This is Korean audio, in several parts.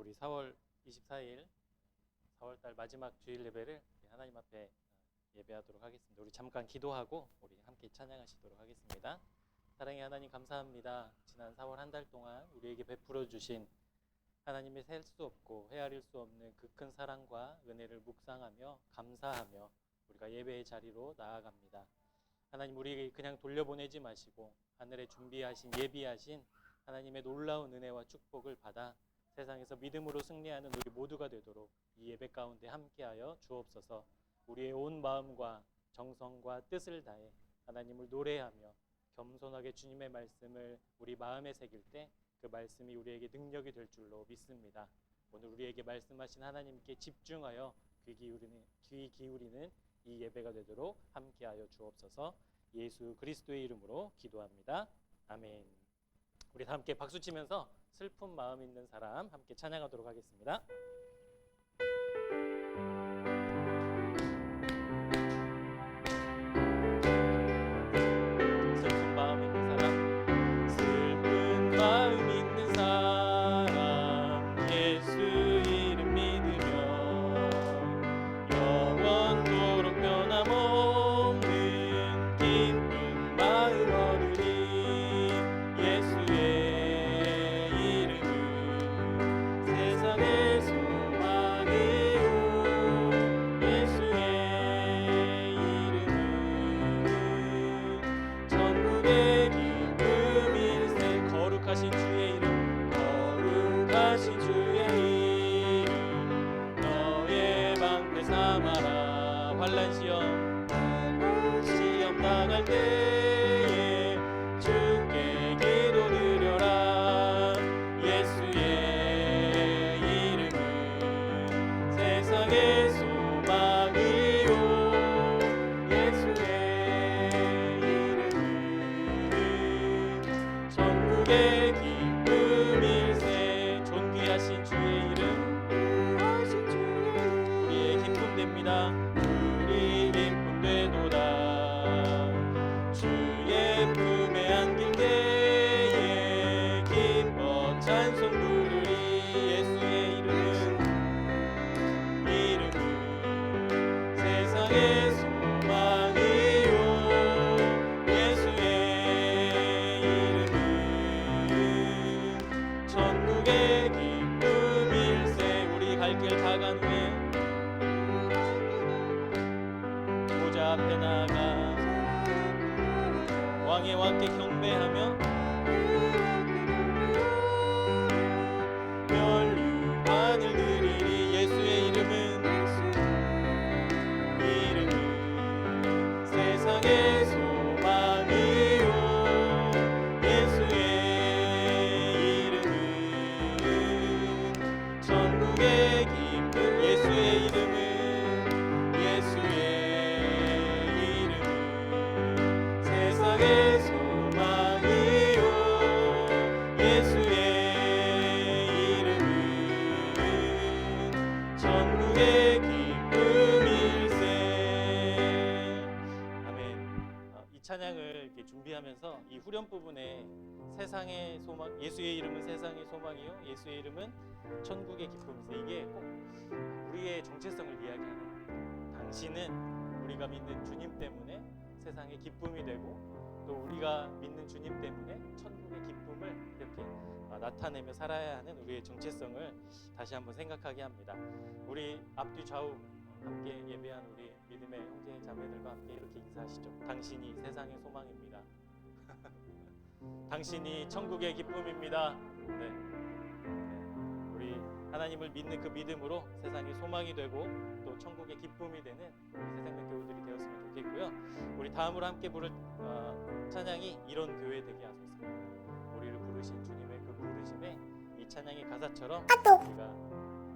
우리 4월 24일 4월달 마지막 주일 예배를 하나님 앞에 예배하도록 하겠습니다. 우리 잠깐 기도하고 우리 함께 찬양하시도록 하겠습니다. 사랑의 하나님 감사합니다. 지난 4월 한 달 동안 우리에게 베풀어 주신 하나님의 셀 수 없고 헤아릴 수 없는 그 큰 사랑과 은혜를 묵상하며 감사하며 우리가 예배의 자리로 나아갑니다. 하나님, 우리에게 그냥 돌려보내지 마시고 하늘에 준비하신 예비하신 하나님의 놀라운 은혜와 축복을 받아 세상에서 믿음으로 승리하는 우리 모두가 되도록 이 예배 가운데 함께하여 주옵소서. 우리의 온 마음과 정성과 뜻을 다해 하나님을 노래하며 겸손하게 주님의 말씀을 우리 마음에 새길 때 그 말씀이 우리에게 능력이 될 줄로 믿습니다. 오늘 우리에게 말씀하신 하나님께 집중하여 귀 기울이는 이 예배가 되도록 함께하여 주옵소서. 예수 그리스도의 이름으로 기도합니다. 아멘. 우리 다 함께 박수 치면서 슬픈 마음 있는 사람 함께 찬양하도록 하겠습니다. 슬픈 마음 있는 사람, 슬픈 마음 있는 사람, 예수 이름 믿으며 영원토록 변함없는 기쁜 마음 얻으니 예수의 이름은 세상의 소망이요, 예수의 이름은 천국의 기쁨일세. 거룩하신 주의 이름, 거룩하신 주의 이름, 너의 방패 삼아라. 환난 시험 당할 때에 주께 기도드려라. 예수의 이름은 세상의 소망이요, 예수의 이름은 천국의 기쁨일세. 존귀하신 주의 이름, 우리의 기쁨 됩니다. 우리 기쁨 되도다. 주의 품에 안길 때에 기뻐 찬송 부르리. 예수의 이름은 세상의 소망이요, 예수의 이름은 천국의 기쁨일세. 우리 갈 길 다 간 후에 보좌 앞에 나아가 왕의 왕께 경배하며 멸류관을 드리리. 예수의 이름은 세상의 소망이요, 예수의 이름은 천국의 기쁨. 예수의 이름은 세상의 소망이요, 예수의 이름은 천국의 기쁨일세. 아멘. 이 찬양을 이렇게 준비하면서 이 후렴 부분에 세상의 소망, 예수의 이름은 세상의 소망이요, 예수의 이름은 천국의 기쁨일세, 이게 꼭 우리의 정체성을 이야기하는 거예요. 당신은 우리가 믿는 주님 때문에 세상의 기쁨이 되고 또 우리가 믿는 주님 때문에 천국의 기쁨을 이렇게 나타내며 살아야 하는 우리의 정체성을 다시 한번 생각하게 합니다. 우리 앞뒤 좌우 함께 예배한 우리 믿음의 형제 자매들과 함께 이렇게 인사하시죠. 당신이 세상의 소망입니다. 당신이 천국의 기쁨입니다. 네. 우리 하나님을 믿는 그 믿음으로 세상의 소망이 되고 또 천국의 기쁨이 되는 우리 새생명 교우들이 되었으면 좋겠고요. 우리 다음으로 함께 부를 찬양이 이런 교회 되게 하소서. 우리를 부르신 주님의 그 부르심에 이 찬양의 가사처럼 우리가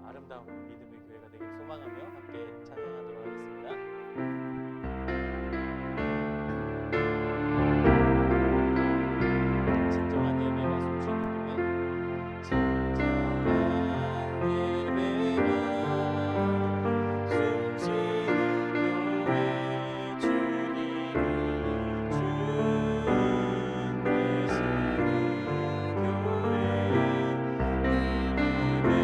아름다운 믿음의 교회가 되길 소망하며 함께 찬양하도록 하겠습니다. 진정한 예배가 숨쉬는 교회, 진정한 예배가 숨쉬는 교회, 주님이 주인 되시는 교회, 믿음의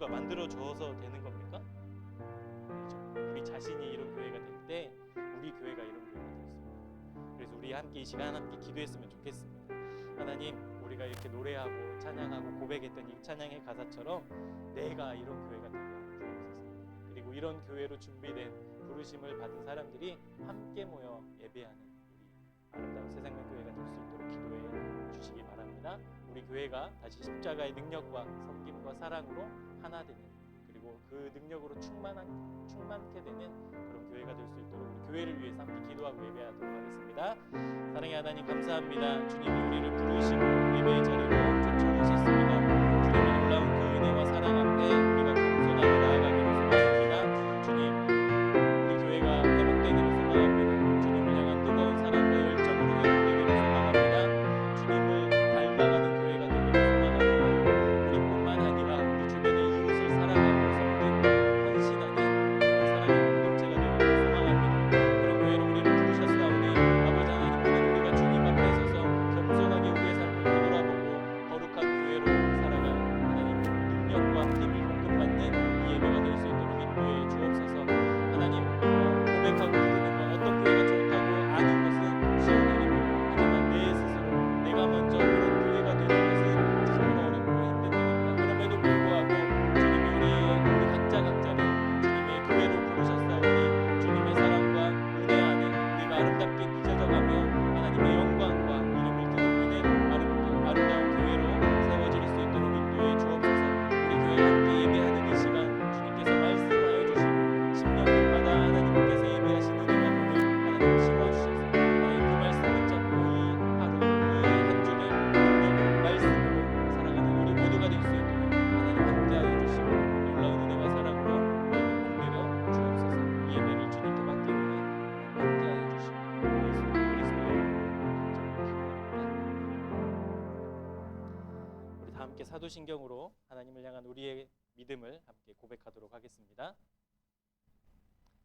누가 만들어 줘서 되는 겁니까? 아니죠. 우리 자신이 이런 교회가 될 때 우리 교회가 이런 교회가 될 수 있는. 그래서 우리 함께 이 시간 함께 기도했으면 좋겠습니다. 하나님, 우리가 이렇게 노래하고 찬양하고 고백했던 이 찬양의 가사처럼 내가 이런 교회가 되게 주옵소서. 그리고 이런 교회로 준비된 부르심을 받은 사람들이 함께 모여 예배하는 우리 아름다운 새생명 교회가 될 수 있도록 기도해 주시기 바랍니다. 우리 교회가 다시 십자가의 능력과 섬김과 사랑으로 하나 되는, 그리고 그 능력으로 충만케 되는 그런 교회가 될 수 있도록 우리 교회를 위해서 함께 기도하고 예배하도록 하겠습니다. 사랑의 하나님, 감사합니다. 주님이 우리를 부르시고 예배의 자리로 초청하셨습니다. 주님의 놀라운 그 은혜와 사랑 앞에 우리가 겸손하게 나아가기를 소망합니다. 주님, 우리 교회가 회복되기를 소망합니다. 주님을 향한 뜨거운 사랑과 열정으로 회복되기를 소망합니다. 주님을 닮아가는 교회가 되기를 소망합니다. 우리뿐만 아니라 우리 주변의 이웃을 사랑하고 섬기고 헌신하는 사랑의 공동체가 되기를 소망합니다. 그런 교회로 우리를 부르셨사오니 아버지 하나님, 오늘 우리가 주님 앞에 서서 겸손하게 우리의 삶을 되돌아보고 거룩한 교회로 살아갈 하나님 능력과 힘을 공급받는 이 예배가 될 수 있도록 인도해 주옵소서. 하나님, 고백하고 기도는 건 어떤 교회가 좋다고 아는 것은 쉬운 일이고, 하지만 내 스스로 내가 먼저 그런 교회가 되는 것은 참으로 어렵고 힘든 일입니다. 그럼에도 불구하고 주님이 우리 각자를 주님의 교회로 부르셨사오니 주님의 사랑과 은혜 안에 우리가 아름답게 빚어져가며 하나님의 영광과 이름을 드높이는 아름다운 교회로 세워질 수 있도록 인도해 주옵소서. 우리 교회와 함께 예배하는 이 시간 주님께서 말씀하여 주시고 심령마다 하나님께서 예배하시는 은혜와 복을 하나님 심어주셔서 하나님 그 말씀 붙잡고 이 하루 이 한 주를 능력으로 말씀으로 살아가는 우리 모두가 될 수 있도록 하나님 함께하여 주시고 놀라운 은혜와 사랑으로 예배 공개려 주옵소서. 이 예배를 주님께 맡기오니 함께하여 주시고 예수 그리스도의 이름으로 기도합니다. 우리 다 함께 사도신경으로 하나님을 향한 우리의 믿음을 함께 고백하도록 하겠습니다.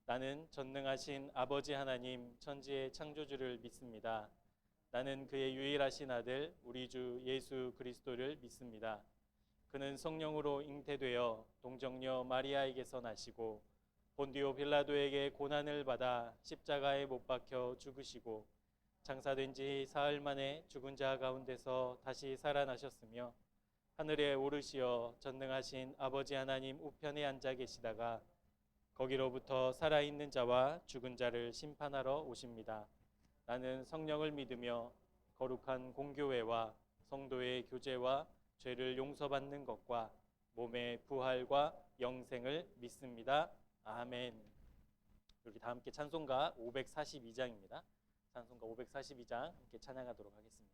나는 전능하신 아버지 하나님 천지의 창조주를 믿습니다. 나는 그의 유일하신 아들 우리 주 예수 그리스도를 믿습니다. 그는 성령으로 잉태되어 동정녀 마리아에게서 나시고 본디오 빌라도에게 고난을 받아 십자가에 못 박혀 죽으시고 장사된 지 사흘 만에 죽은 자 가운데서 다시 살아나셨으며 하늘에 오르시어 전능하신 아버지 하나님 우편에 앉아 계시다가 거기로부터 살아있는 자와 죽은 자를 심판하러 오십니다. 나는 성령을 믿으며 거룩한 공교회와 성도의 교제와 죄를 용서받는 것과 몸의 부활과 영생을 믿습니다. 아멘. 여기 다 함께 찬송가 542장입니다. 찬송가 542장 함께 찬양하도록 하겠습니다.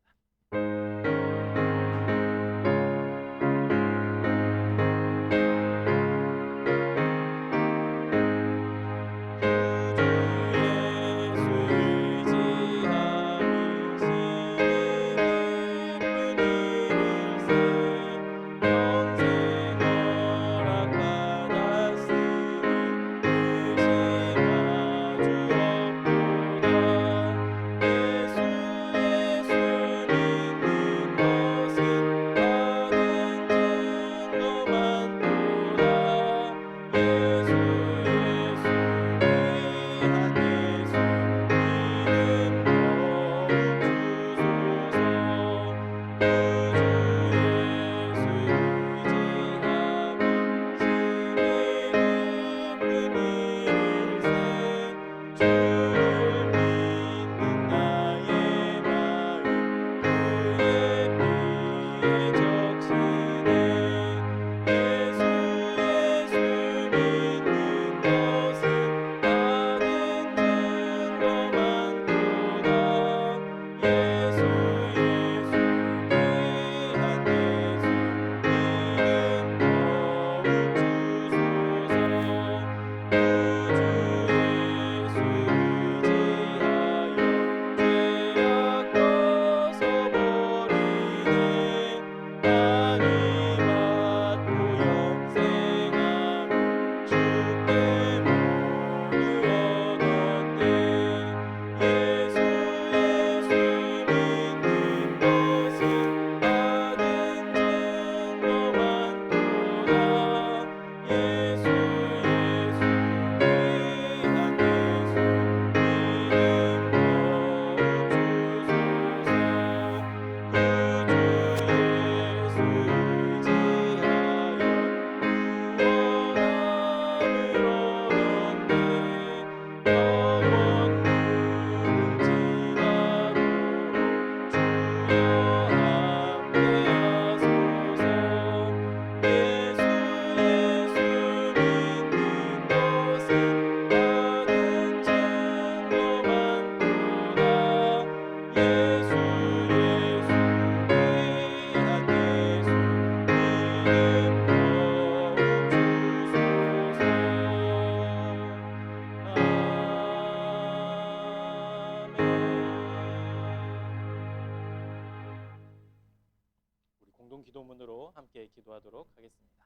기도문으로 함께 기도하도록 하겠습니다.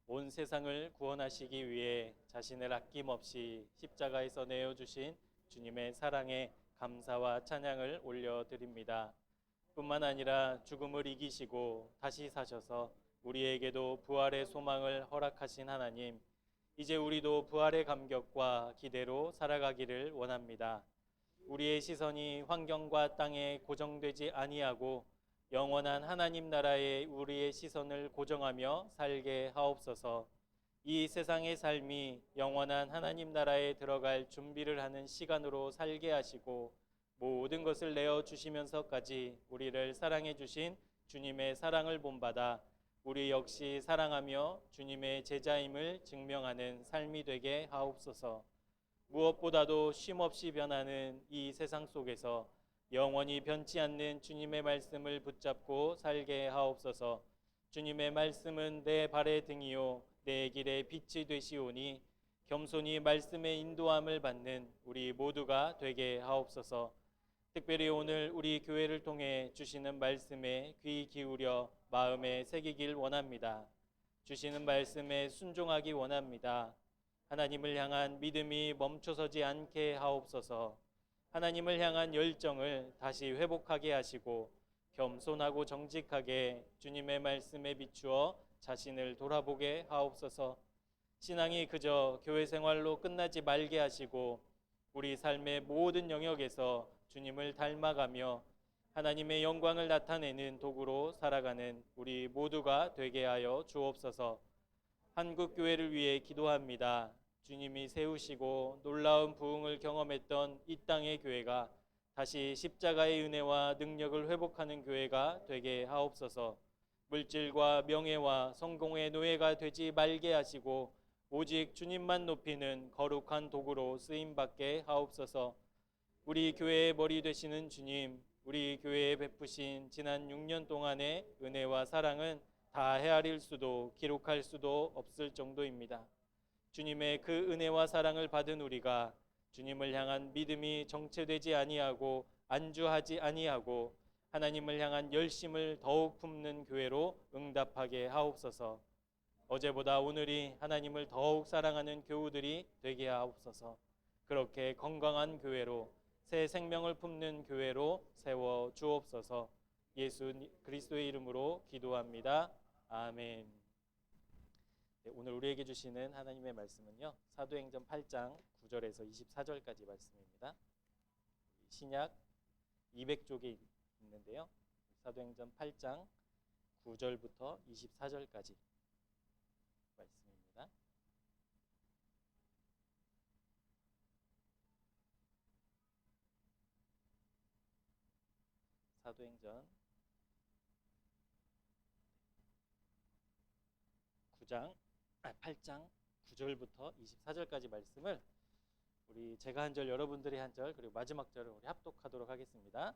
온 세상을 구원하시기 위해 자신을 아낌없이 십자가에서 내어주신 주님의 사랑에 감사와 찬양을 올려드립니다. 뿐만 아니라 죽음을 이기시고 다시 사셔서 우리에게도 부활의 소망을 허락하신 하나님, 이제 우리도 부활의 감격과 기대로 살아가기를 원합니다. 우리의 시선이 환경과 땅에 고정되지 아니하고 영원한 하나님 나라에 우리의 시선을 고정하며 살게 하옵소서. 이 세상의 삶이 영원한 하나님 나라에 들어갈 준비를 하는 시간으로 살게 하시고 모든 것을 내어주시면서까지 우리를 사랑해 주신 주님의 사랑을 본받아 우리 역시 사랑하며 주님의 제자임을 증명하는 삶이 되게 하옵소서. 무엇보다도 쉼없이 변하는 이 세상 속에서 영원히 변치 않는 주님의 말씀을 붙잡고 살게 하옵소서. 주님의 말씀은 내 발의 등이요 내 길의 빛이 되시오니 겸손히 말씀의 인도함을 받는 우리 모두가 되게 하옵소서. 특별히 오늘 우리 교회를 통해 주시는 말씀에 귀 기울여 마음에 새기길 원합니다. 주시는 말씀에 순종하기 원합니다. 하나님을 향한 믿음이 멈춰서지 않게 하옵소서. 하나님을 향한 열정을 다시 회복하게 하시고 겸손하고 정직하게 주님의 말씀에 비추어 자신을 돌아보게 하옵소서. 신앙이 그저 교회 생활로 끝나지 말게 하시고 우리 삶의 모든 영역에서 주님을 닮아가며 하나님의 영광을 나타내는 도구로 살아가는 우리 모두가 되게 하여 주옵소서. 한국 교회를 위해 기도합니다. 주님이 세우시고 놀라운 부흥을 경험했던 이 땅의 교회가 다시 십자가의 은혜와 능력을 회복하는 교회가 되게 하옵소서. 물질과 명예와 성공의 노예가 되지 말게 하시고 오직 주님만 높이는 거룩한 도구로 쓰임받게 하옵소서. 우리 교회의 머리 되시는 주님, 우리 교회에 베푸신 지난 6년 동안의 은혜와 사랑은 다 헤아릴 수도 기록할 수도 없을 정도입니다. 주님의 그 은혜와 사랑을 받은 우리가 주님을 향한 믿음이 정체되지 아니하고 안주하지 아니하고 하나님을 향한 열심을 더욱 품는 교회로 응답하게 하옵소서. 어제보다 오늘이 하나님을 더욱 사랑하는 교우들이 되게 하옵소서. 그렇게 건강한 교회로 새 생명을 품는 교회로 세워 주옵소서. 예수 그리스도의 이름으로 기도합니다. 아멘. 네, 오늘 우리에게 주시는 하나님의 말씀은요, 사도행전 8장 9절에서 24절까지 말씀입니다. 신약 200쪽에 있는데요, 사도행전 8장 9절부터 24절까지 말씀입니다. 사도행전 8장 9절부터 24절까지 말씀을 우리 제가 한 절, 여러분들이 한 절, 그리고 마지막 절을 우리 합독하도록 하겠습니다.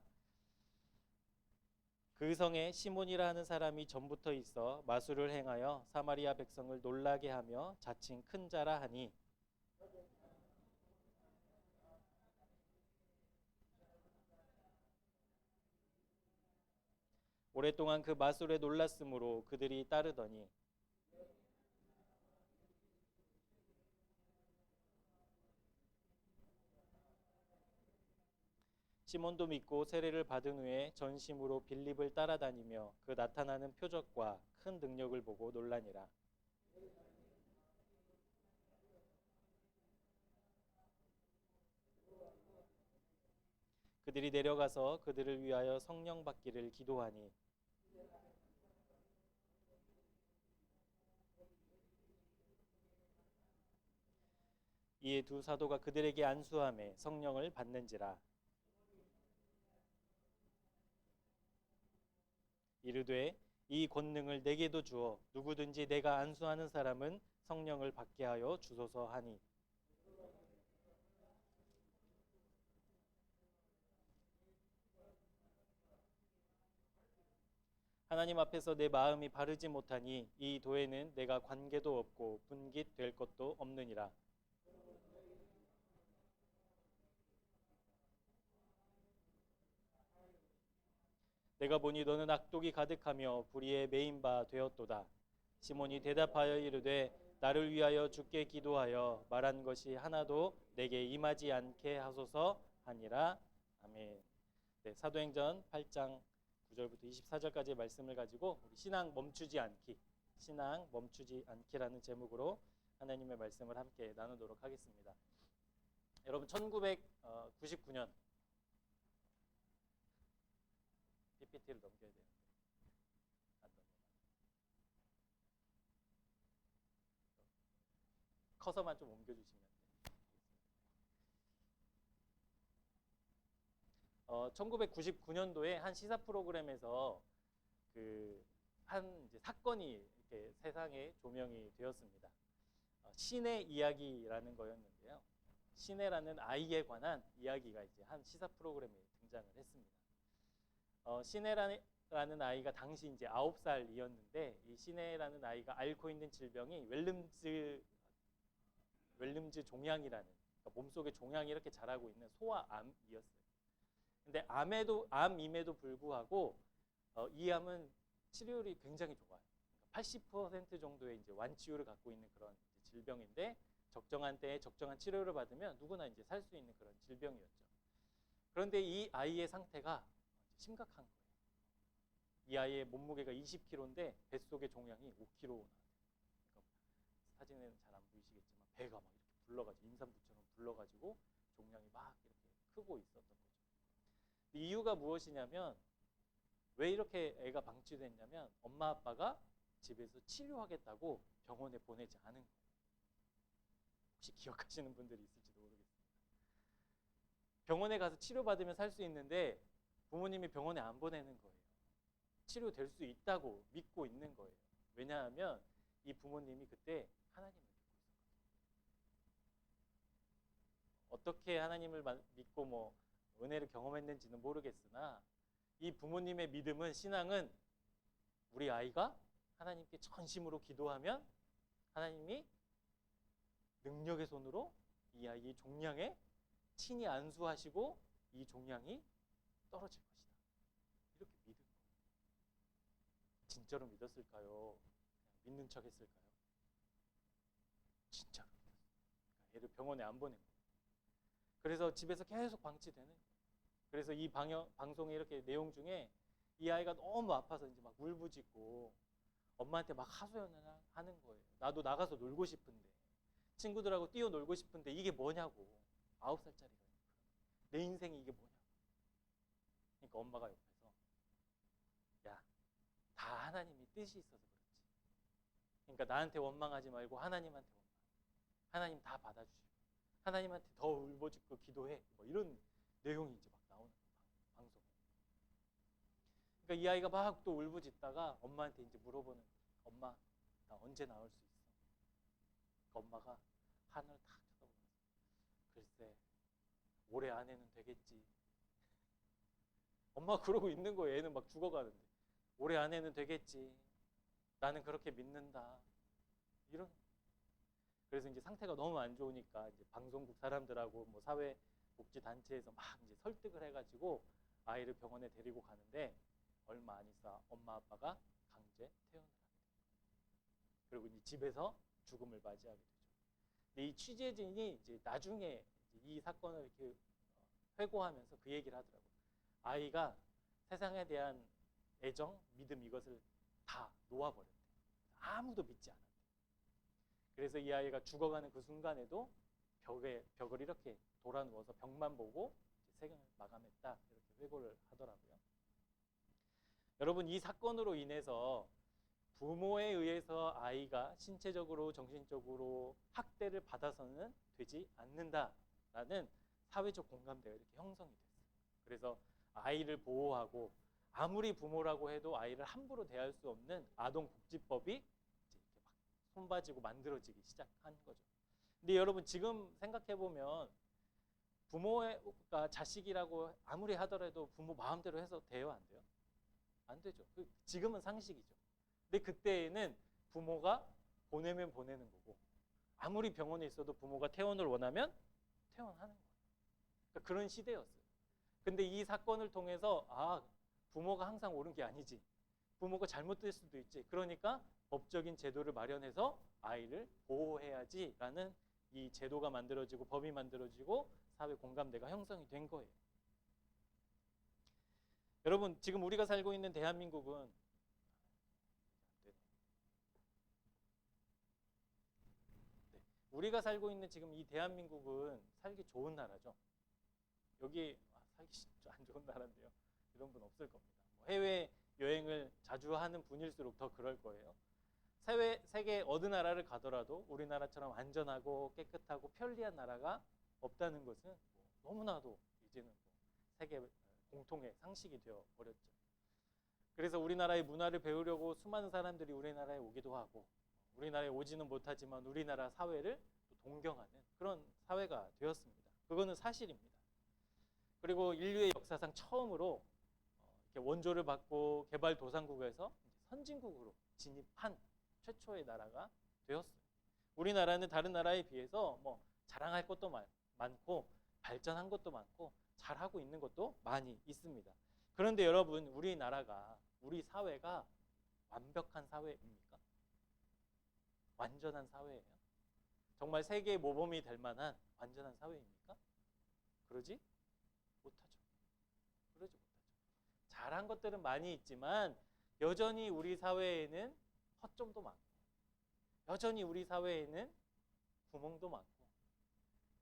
그 성에 시몬이라 하는 사람이 전부터 있어 마술을 행하여 사마리아 백성을 놀라게 하며 자칭 큰 자라 하니, 오랫동안 그 마술에 놀랐으므로 그들이 따르더니 시몬도 믿고 세례를 받은 후에 전심으로 빌립을 따라다니며 그 나타나는 표적과 큰 능력을 보고 놀라니라. 그들이 내려가서 그들을 위하여 성령 받기를 기도하니 이에 두 사도가 그들에게 안수하며 성령을 받는지라. 이르되 이 권능을 내게도 주어 누구든지 내가 안수하는 사람은 성령을 받게 하여 주소서 하니, 하나님 앞에서 내 마음이 바르지 못하니 이 도에는 내가 관계도 없고 분깃 될 것도 없느니라. 내가 보니 너는 악독이 가득하며 불의에 매인 바 되었도다. 시몬이 대답하여 이르되 나를 위하여 주께 기도하여 말한 것이 하나도 내게 임하지 않게 하소서 하니라. 아멘. 네, 사도행전 8장 9절부터 24절까지의 말씀을 가지고 우리 신앙 멈추지 않기라는 제목으로 하나님의 말씀을 함께 나누도록 하겠습니다. 여러분 1999년 PPT를 넘겨야 되는데 안 넘어가네. 커서만 좀 옮겨주시면 돼요. 1999년도에 한 시사 프로그램에서 한 사건이 이렇게 세상에 조명이 되었습니다. 신의 이야기라는 거였는데요. 신혜라는 아이에 관한 이야기가 이제 한 시사 프로그램에 등장을 했습니다. 신혜라는 아이가 당시 이제 9살이었는데 이 신혜라는 아이가 앓고 있는 질병이 웰름즈 종양이라는, 그러니까 몸속에 종양이 이렇게 자라고 있는 소아암이었어요. 근데 암임에도 불구하고 이 암은 치료율이 굉장히 좋아요. 그러니까 80% 정도의 이제 완치율을 갖고 있는 그런 질병인데 적정한 때에 적정한 치료를 받으면 누구나 이제 살 수 있는 그런 질병이었죠. 그런데 이 아이의 상태가 심각한 거예요. 이 아이의 몸무게가 20kg인데 뱃속의 종양이 5kg 나와요. 그러니까 사진에는 잘 안 보이시겠지만 배가 막 이렇게 불러가지고 임산부처럼 불러가지고 종양이 막 이렇게 크고 있었던 거죠. 이유가 무엇이냐면 왜 이렇게 애가 방치됐냐면 엄마 아빠가 집에서 치료하겠다고 병원에 보내지 않은 거예요. 혹시 기억하시는 분들이 있을지도 모르겠습니다. 병원에 가서 치료받으면 살 수 있는데 부모님이 병원에 안 보내는 거예요. 치료될 수 있다고 믿고 있는 거예요. 왜냐하면 이 부모님이 그때 하나님을 믿고 있었거든요. 어떻게 하나님을 믿고 뭐 은혜를 경험했는지는 모르겠으나 이 부모님의 믿음은, 신앙은 우리 아이가 하나님께 전심으로 기도하면 하나님이 능력의 손으로 이 아이의 종양에 친히 안수하시고 이 종양이 떨어질 것이다. 이렇게 믿은 거예요. 진짜로 믿었을까요? 그냥 믿는 척 했을까요? 진짜로 믿었어요. 그러니까 얘를 병원에 안 보낸 거예요. 그래서 집에서 계속 방치되는 거예요. 그래서 이 방송에 이렇게 내용 중에 이 아이가 너무 아파서 이제 막 울부짖고 엄마한테 막 하소연을 하는 거예요. 나도 나가서 놀고 싶은데, 친구들하고 뛰어놀고 싶은데 이게 뭐냐고. 9살짜리가 내 인생이 이게 뭐냐고. 그러니까 엄마가 옆에서 야, 다 하나님이 뜻이 있어서 그렇지. 그러니까 나한테 원망하지 말고 하나님한테 원망. 하나님 다 받아주시고 하나님한테 더 울부짖고 기도해. 뭐 이런 내용이 이제 막 나오는 방송에. 그러니까 이 아이가 막 또 울부짖다가 엄마한테 이제 물어보는 거죠. 엄마, 나 언제 나올 수 있어? 그러니까 엄마가 하늘을 탁 쳐다보면서 글쎄, 올해 안에는 되겠지. 엄마가 그러고 있는 거예요. 애는 막 죽어가는데. 올해 안에는 되겠지. 나는 그렇게 믿는다. 이런. 그래서 이제 상태가 너무 안 좋으니까 이제 방송국 사람들하고 뭐 사회복지단체에서 막 이제 설득을 해가지고 아이를 병원에 데리고 가는데 얼마 안 있어 엄마 아빠가 강제 퇴원을 하게 돼요. 그리고 이제 집에서 죽음을 맞이하게 되죠. 근데 이 취재진이 이제 나중에 이 사건을 이렇게 회고하면서 그 얘기를 하더라고요. 아이가 세상에 대한 애정, 믿음 이것을 다 놓아버렸대요. 아무도 믿지 않았대요. 그래서 이 아이가 죽어가는 그 순간에도 벽을 이렇게 돌아 누워서 벽만 보고 생을 마감했다. 이렇게 회고를 하더라고요. 여러분, 이 사건으로 인해서 부모에 의해서 아이가 신체적으로 정신적으로 학대를 받아서는 되지 않는다라는 사회적 공감대가 이렇게 형성이 됐어요. 그래서 아이를 보호하고 아무리 부모라고 해도 아이를 함부로 대할 수 없는 아동복지법이 이제 이렇게 막 손봐지고 만들어지기 시작한 거죠. 근데 여러분, 지금 생각해보면 부모가 자식이라고 아무리 하더라도 부모 마음대로 해서 돼요, 안 돼요? 안 되죠. 지금은 상식이죠. 근데 그때에는 부모가 보내면 보내는 거고, 아무리 병원에 있어도 부모가 퇴원을 원하면 퇴원하는 거예요. 그러니까 그런 시대였어요. 근데 이 사건을 통해서 부모가 항상 옳은 게 아니지. 부모가 잘못될 수도 있지. 그러니까 법적인 제도를 마련해서 아이를 보호해야지라는 이 제도가 만들어지고 법이 만들어지고 사회 공감대가 형성이 된 거예요. 여러분, 지금 우리가 살고 있는 대한민국은 우리가 살고 있는 지금 이 대한민국은 살기 좋은 나라죠. 여기 살기 진짜 안 좋은 나라인데요. 이런 분 없을 겁니다. 해외 여행을 자주 하는 분일수록 더 그럴 거예요. 세계 어느 나라를 가더라도 우리나라처럼 안전하고 깨끗하고 편리한 나라가 없다는 것은 너무나도 이제는 세계 공통의 상식이 되어 버렸죠. 그래서 우리나라의 문화를 배우려고 수많은 사람들이 우리나라에 오기도 하고, 우리나라에 오지는 못하지만 우리나라 사회를 동경하는 그런 사회가 되었습니다. 그거는 사실입니다. 그리고 인류의 역사상 처음으로 이렇게 원조를 받고 개발도상국에서 선진국으로 진입한 최초의 나라가 되었어요. 우리나라는 다른 나라에 비해서 자랑할 것도 많고 발전한 것도 많고 잘하고 있는 것도 많이 있습니다. 그런데 여러분, 우리나라가, 우리 사회가 완벽한 사회입니까? 완전한 사회예요? 정말 세계의 모범이 될 만한 완전한 사회입니까? 그러지 못하죠. 그러지 못하죠. 잘한 것들은 많이 있지만 여전히 우리 사회에는 허점도 많고, 여전히 우리 사회에는 구멍도 많고,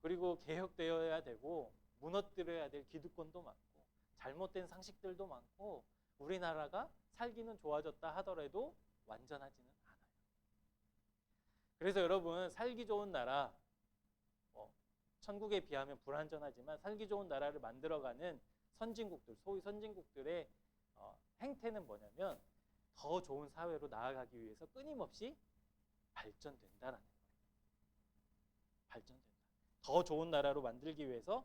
그리고 개혁되어야 되고 무너뜨려야 될 기득권도 많고 잘못된 상식들도 많고, 우리나라가 살기는 좋아졌다 하더라도 완전하지는 않아요. 그래서 여러분, 살기 좋은 나라, 천국에 비하면 불완전하지만 살기 좋은 나라를 만들어가는 선진국들, 소위 선진국들의 행태는 뭐냐면 더 좋은 사회로 나아가기 위해서 끊임없이 발전된다라는 거예요. 발전된다. 더 좋은 나라로 만들기 위해서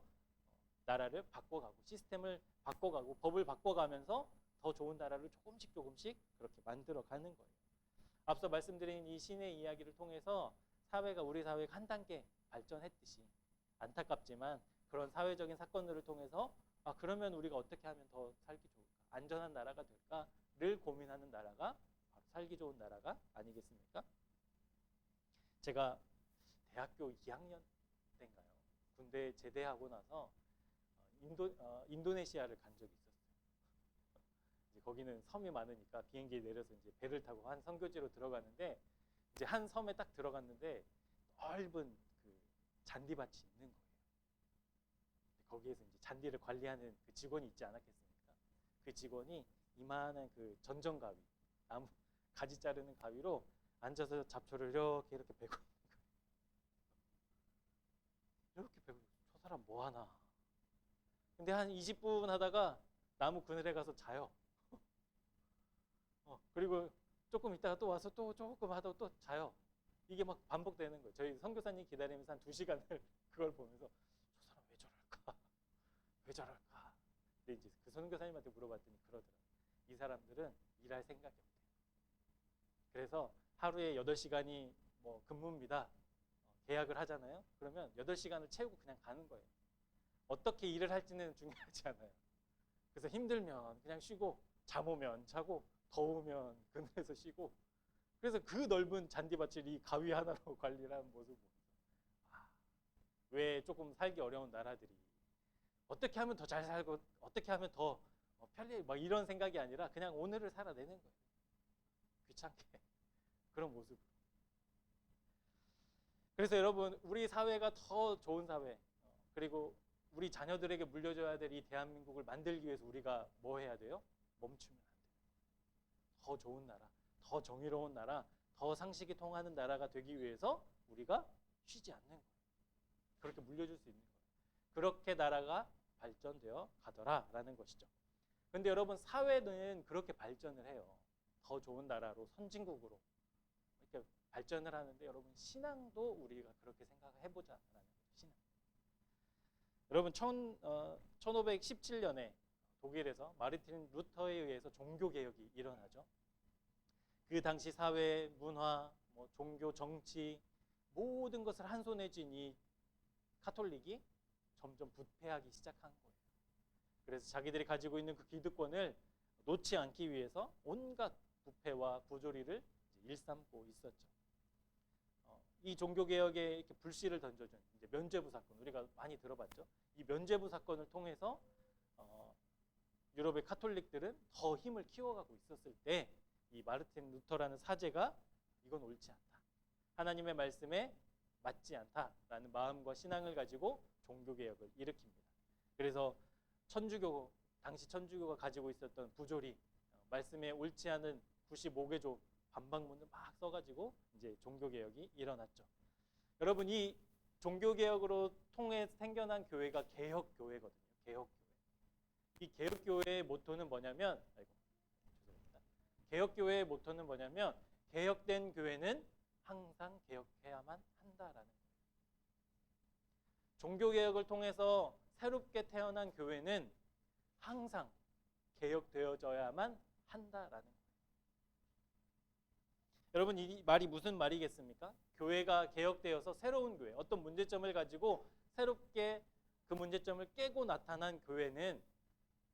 나라를 바꿔가고 시스템을 바꿔가고 법을 바꿔가면서 더 좋은 나라를 조금씩 그렇게 만들어가는 거예요. 앞서 말씀드린 이 신의 이야기를 통해서 우리 사회가 한 단계 발전했듯이, 안타깝지만 그런 사회적인 사건들을 통해서 그러면 우리가 어떻게 하면 더 살기 좋을까, 안전한 나라가 될까를 고민하는 나라가 바로 살기 좋은 나라가 아니겠습니까? 제가 대학교 2학년 때인가요? 군대 제대하고 나서 인도네시아를 간 적이 있었어요. 이제 거기는 섬이 많으니까 비행기에 내려서 이제 배를 타고 한 선교지로 들어가는데, 이제 한 섬에 딱 들어갔는데 넓은 그 잔디밭이 있는 거예요. 거기에서 이제 잔디를 관리하는 그 직원이 있지 않았겠습니까? 그 직원이 이만한 그 전정가위, 나무 가지 자르는 가위로 앉아서 잡초를 이렇게 베고 있는 거예요. 이렇게 베고, 저 사람 뭐 하나? 근데 한 20분 하다가 나무 그늘에 가서 자요. 그리고 조금 있다가 또 와서 또 조금 하다가 또 자요. 이게 막 반복되는 거예요. 저희 선교사님 기다리면서 한 2시간을 그걸 보면서 저 사람 왜 저럴까? 왜 저럴까? 근데 이제 그 선교사님한테 물어봤더니 그러더라고요. 이 사람들은 일할 생각이 없대요. 그래서 하루에 8시간이 근무입니다. 계약을 하잖아요. 그러면 8시간을 채우고 그냥 가는 거예요. 어떻게 일을 할지는 중요하지 않아요. 그래서 힘들면 그냥 쉬고, 잠 오면 자고, 더우면 그늘에서 쉬고, 그래서 그 넓은 잔디밭을 이 가위 하나로 관리를 하는 모습을 보면서 왜 조금 살기 어려운 나라들이 어떻게 하면 더 잘 살고 어떻게 하면 더 편리해, 막 이런 생각이 아니라 그냥 오늘을 살아내는 거예요. 귀찮게 그런 모습. 그래서 여러분, 우리 사회가 더 좋은 사회, 그리고 우리 자녀들에게 물려줘야 될 이 대한민국을 만들기 위해서 우리가 뭐 해야 돼요? 멈추면 안 돼요. 더 좋은 나라, 더 정의로운 나라, 더 상식이 통하는 나라가 되기 위해서 우리가 쉬지 않는 거예요. 그렇게 물려줄 수 있는 거예요. 그렇게 나라가 발전되어 가더라라는 것이죠. 근데 여러분, 사회는 그렇게 발전을 해요. 더 좋은 나라로, 선진국으로 이렇게 발전을 하는데, 여러분, 신앙도 우리가 그렇게 생각해보자라는 거예요. 신앙. 여러분, 1517년에 독일에서 마르틴 루터에 의해서 종교개혁이 일어나죠. 그 당시 사회, 문화, 종교, 정치 모든 것을 한 손에 쥔 이 카톨릭이 점점 부패하기 시작한 거예요. 그래서 자기들이 가지고 있는 그 기득권을 놓지 않기 위해서 온갖 부패와 부조리를 일삼고 있었죠. 이 종교개혁에 이렇게 불씨를 던져준 이제 면죄부 사건, 우리가 많이 들어봤죠. 이 면죄부 사건을 통해서 유럽의 카톨릭들은 더 힘을 키워가고 있었을 때 이 마르틴 루터라는 사제가 이건 옳지 않다, 하나님의 말씀에 맞지 않다라는 마음과 신앙을 가지고 종교개혁을 일으킵니다. 그래서 천주교, 당시 천주교가 가지고 있었던 부조리, 말씀에 옳지 않은 95개조 반박문을 막 써가지고 이제 종교개혁이 일어났죠. 여러분, 이 종교개혁으로 통해 생겨난 교회가 개혁교회거든요. 개혁교회. 이 개혁교회의 모토는 뭐냐면, 죄송합니다. 개혁교회의 모토는 뭐냐면, 개혁된 교회는 항상 개혁해야만 한다라는 거예요. 종교개혁을 통해서 새롭게 태어난 교회는 항상 개혁되어져야만 한다라는 거예요. 여러분, 이 말이 무슨 말이겠습니까? 교회가 개혁되어서 새로운 교회, 어떤 문제점을 가지고 새롭게 그 문제점을 깨고 나타난 교회는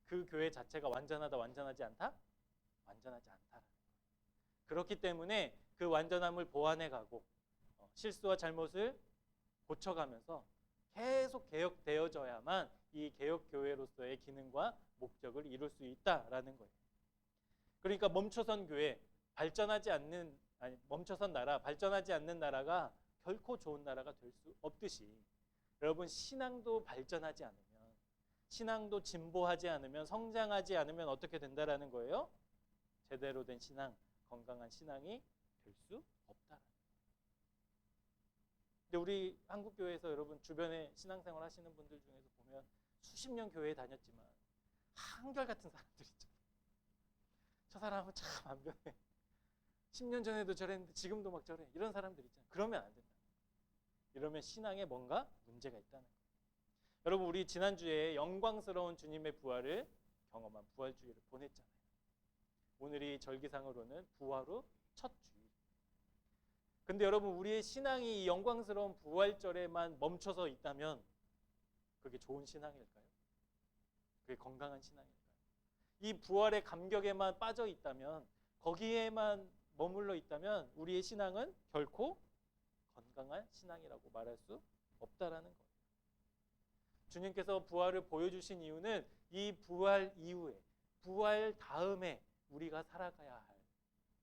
그 교회 자체가 완전하다, 완전하지 않다? 완전하지 않다. 그렇기 때문에 그 완전함을 보완해가고 실수와 잘못을 고쳐가면서 계속 개혁되어져야만 이 개혁교회로서의 기능과 목적을 이룰 수 있다라는 거예요. 그러니까 멈춰선 교회, 발전하지 않는, 멈춰선 나라, 발전하지 않는 나라가 결코 좋은 나라가 될 수 없듯이, 여러분, 신앙도 발전하지 않으면, 신앙도 진보하지 않으면, 성장하지 않으면 어떻게 된다라는 거예요? 제대로 된 신앙, 건강한 신앙이 될 수 없다. 근데 우리 한국교회에서 여러분 주변에 신앙생활 하시는 분들 중에서 보면 수십 년 교회에 다녔지만 한결같은 사람들 있잖아요. 저 사람은 참 안 변해. 10년 전에도 저랬는데 지금도 막 저래. 이런 사람들 있잖아요. 그러면 안 된다. 이러면 신앙에 뭔가 문제가 있다는 거예요. 여러분, 우리 지난주에 영광스러운 주님의 부활을 경험한 부활주일을 보냈잖아요. 오늘이 절기상으로는 부활 후 첫 주일. 근데 여러분, 우리의 신앙이 이 영광스러운 부활절에만 멈춰서 있다면 그게 좋은 신앙일까요? 그게 건강한 신앙일까요? 이 부활의 감격에만 빠져 있다면, 거기에만 머물러 있다면 우리의 신앙은 결코 건강한 신앙이라고 말할 수 없다라는 거예요. 주님께서 부활을 보여주신 이유는 이 부활 이후에, 부활 다음에 우리가 살아가야 할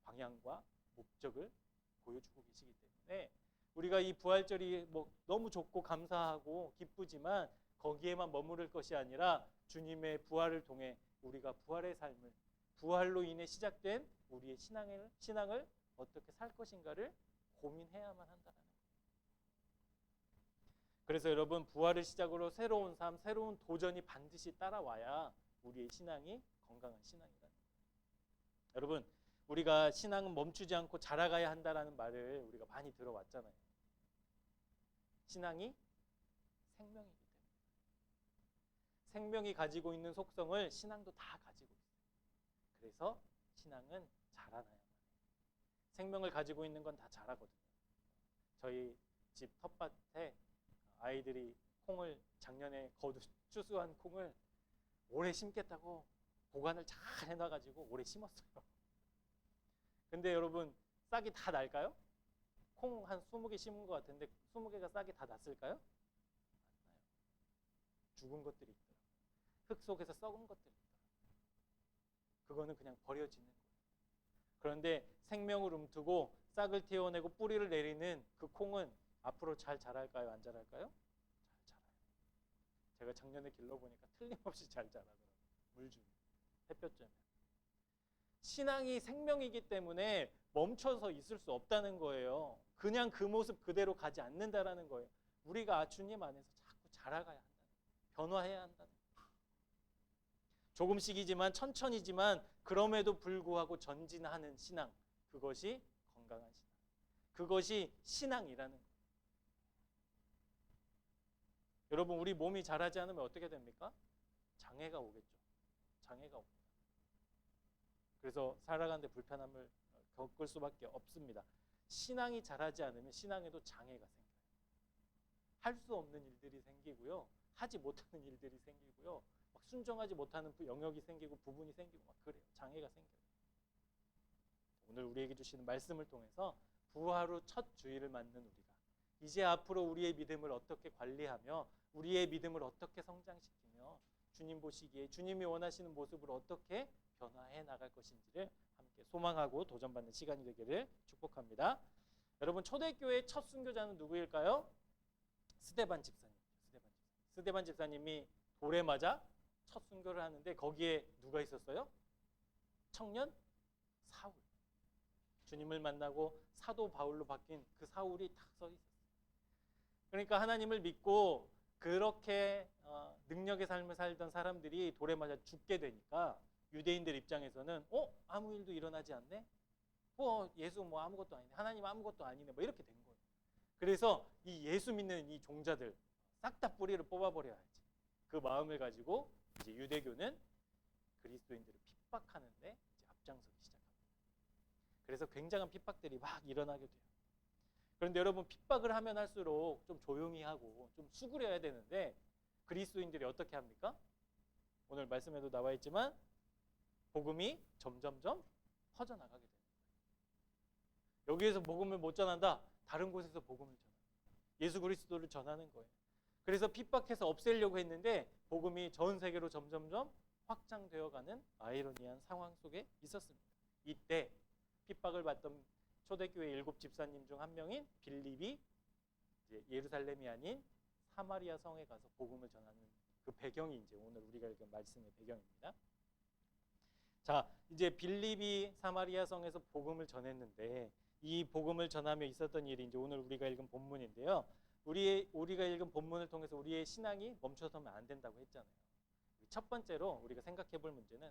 방향과 목적을 보여주고 계시기 때문에 우리가 이 부활절이 너무 좋고 감사하고 기쁘지만 거기에만 머무를 것이 아니라 주님의 부활을 통해 우리가 부활의 삶을, 부활로 인해 시작된 우리의 신앙을 어떻게 살 것인가를 고민해야만 한다는 거예요. 그래서 여러분, 부활을 시작으로 새로운 삶, 새로운 도전이 반드시 따라와야 우리의 신앙이 건강한 신앙이라는 거예요. 여러분, 우리가 신앙은 멈추지 않고 자라가야 한다는 말을 우리가 많이 들어왔잖아요. 신앙이 생명이기 때문에. 생명이 가지고 있는 속성을 신앙도 다 가지고 있어요. 그래서 신앙은 자라나야만 해요. 생명을 가지고 있는 건 다 자라거든요. 저희 집 텃밭에 아이들이 콩을, 작년에 추수한 콩을 올해 심겠다고 보관을 잘 해놔가지고 올해 심었어요. 근데 여러분, 싹이 다 날까요? 콩 한 20개 심은 것 같은데 20개가 싹이 다 났을까요? 안 나요. 죽은 것들이 있더라고요. 흙 속에서 썩은 것들이 있더라고요. 그거는 그냥 버려지는 거예요. 그런데 생명을 움트고 싹을 틔워내고 뿌리를 내리는 그 콩은 앞으로 잘 자랄까요? 안 자랄까요? 잘 자라요. 제가 작년에 길러보니까 틀림없이 잘 자라더라고요. 물 주면, 햇볕 쬐면. 신앙이 생명이기 때문에 멈춰서 있을 수 없다는 거예요. 그냥 그 모습 그대로 가지 않는다라는 거예요. 우리가 주님 안에서 자꾸 자라가야 한다는 거예요. 변화해야 한다는 거예요. 조금씩이지만 천천히지만 그럼에도 불구하고 전진하는 신앙, 그것이 건강한 신앙, 그것이 신앙이라는 거예요. 여러분, 우리 몸이 자라지 않으면 어떻게 됩니까? 장애가 오겠죠. 장애가 옵니다. 그래서 살아가는데 불편함을 겪을 수밖에 없습니다. 신앙이 자라지 않으면 신앙에도 장애가 생겨요. 할 수 없는 일들이 생기고요. 하지 못하는 일들이 생기고요. 막 순종하지 못하는 영역이 생기고 부분이 생기고 막 그래요. 장애가 생겨요. 오늘 우리에게 주시는 말씀을 통해서 부활 후 첫 주일을 맞는 우리가 이제 앞으로 우리의 믿음을 어떻게 관리하며 우리의 믿음을 어떻게 성장시키며 주님 보시기에 주님이 원하시는 모습으로 어떻게 변화해 나갈 것인지를 함께 소망하고 도전받는 시간이 되기를 축복합니다. 여러분, 초대교회의 첫 순교자는 누구일까요? 스데반 집사님. 스데반 집사님이 돌에 맞아 첫 순교를 하는데 거기에 누가 있었어요? 청년 사울. 주님을 만나고 사도 바울로 바뀐 그 사울이 딱 서 있었어요. 그러니까 하나님을 믿고 그렇게 능력의 삶을 살던 사람들이 돌에 맞아 죽게 되니까 유대인들 입장에서는 아무 일도 일어나지 않네? 예수 뭐 아무것도 아니네. 하나님 아무것도 아니네. 뭐 이렇게 된 거예요. 그래서 이 예수 믿는 이 종자들 싹 다 뿌리를 뽑아버려야지. 그 마음을 가지고 이제 유대교는 그리스도인들을 핍박하는데 이제 앞장서기 시작합니다. 그래서 굉장한 핍박들이 막 일어나게 돼요. 그런데 여러분, 핍박을 하면 할수록 좀 조용히 하고 좀 수그려야 되는데 그리스도인들이 어떻게 합니까? 오늘 말씀에도 나와 있지만 복음이 점점점 퍼져나가게 됩니다. 여기에서 복음을 못 전한다. 다른 곳에서 복음을 전한다. 예수 그리스도를 전하는 거예요. 그래서 핍박해서 없애려고 했는데 복음이 전 세계로 점점점 확장되어가는 아이러니한 상황 속에 있었습니다. 이때 핍박을 받던 초대교회 7 집사님 중 한 명인 빌립이 이제 예루살렘이 아닌 사마리아 성에 가서 복음을 전하는 그 배경이 이제 오늘 우리가 읽은 말씀의 배경입니다. 자, 이제 빌립이 사마리아 성에서 복음을 전했는데 이 복음을 전하며 있었던 일이 이제 오늘 우리가 읽은 본문인데요. 우리가 읽은 본문을 통해서 우리의 신앙이 멈춰서면 안 된다고 했잖아요. 첫 번째로 우리가 생각해 볼 문제는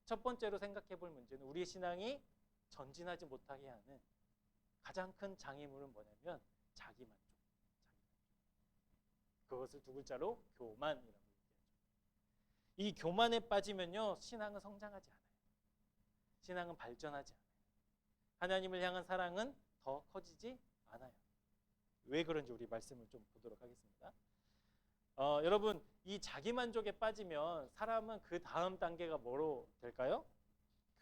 첫 번째로 생각해 볼 문제는 우리의 신앙이 전진하지 못하게 하는 가장 큰 장애물은 뭐냐면 자기만족. 그것을 두 글자로 교만이라고 얘기하죠. 이 교만에 빠지면요, 신앙은 성장하지 않아요. 신앙은 발전하지 않아요. 하나님을 향한 사랑은 더 커지지 않아요. 왜 그런지 우리 말씀을 좀 보도록 하겠습니다. 여러분, 이 자기만족에 빠지면 사람은 그 다음 단계가 뭐로 될까요?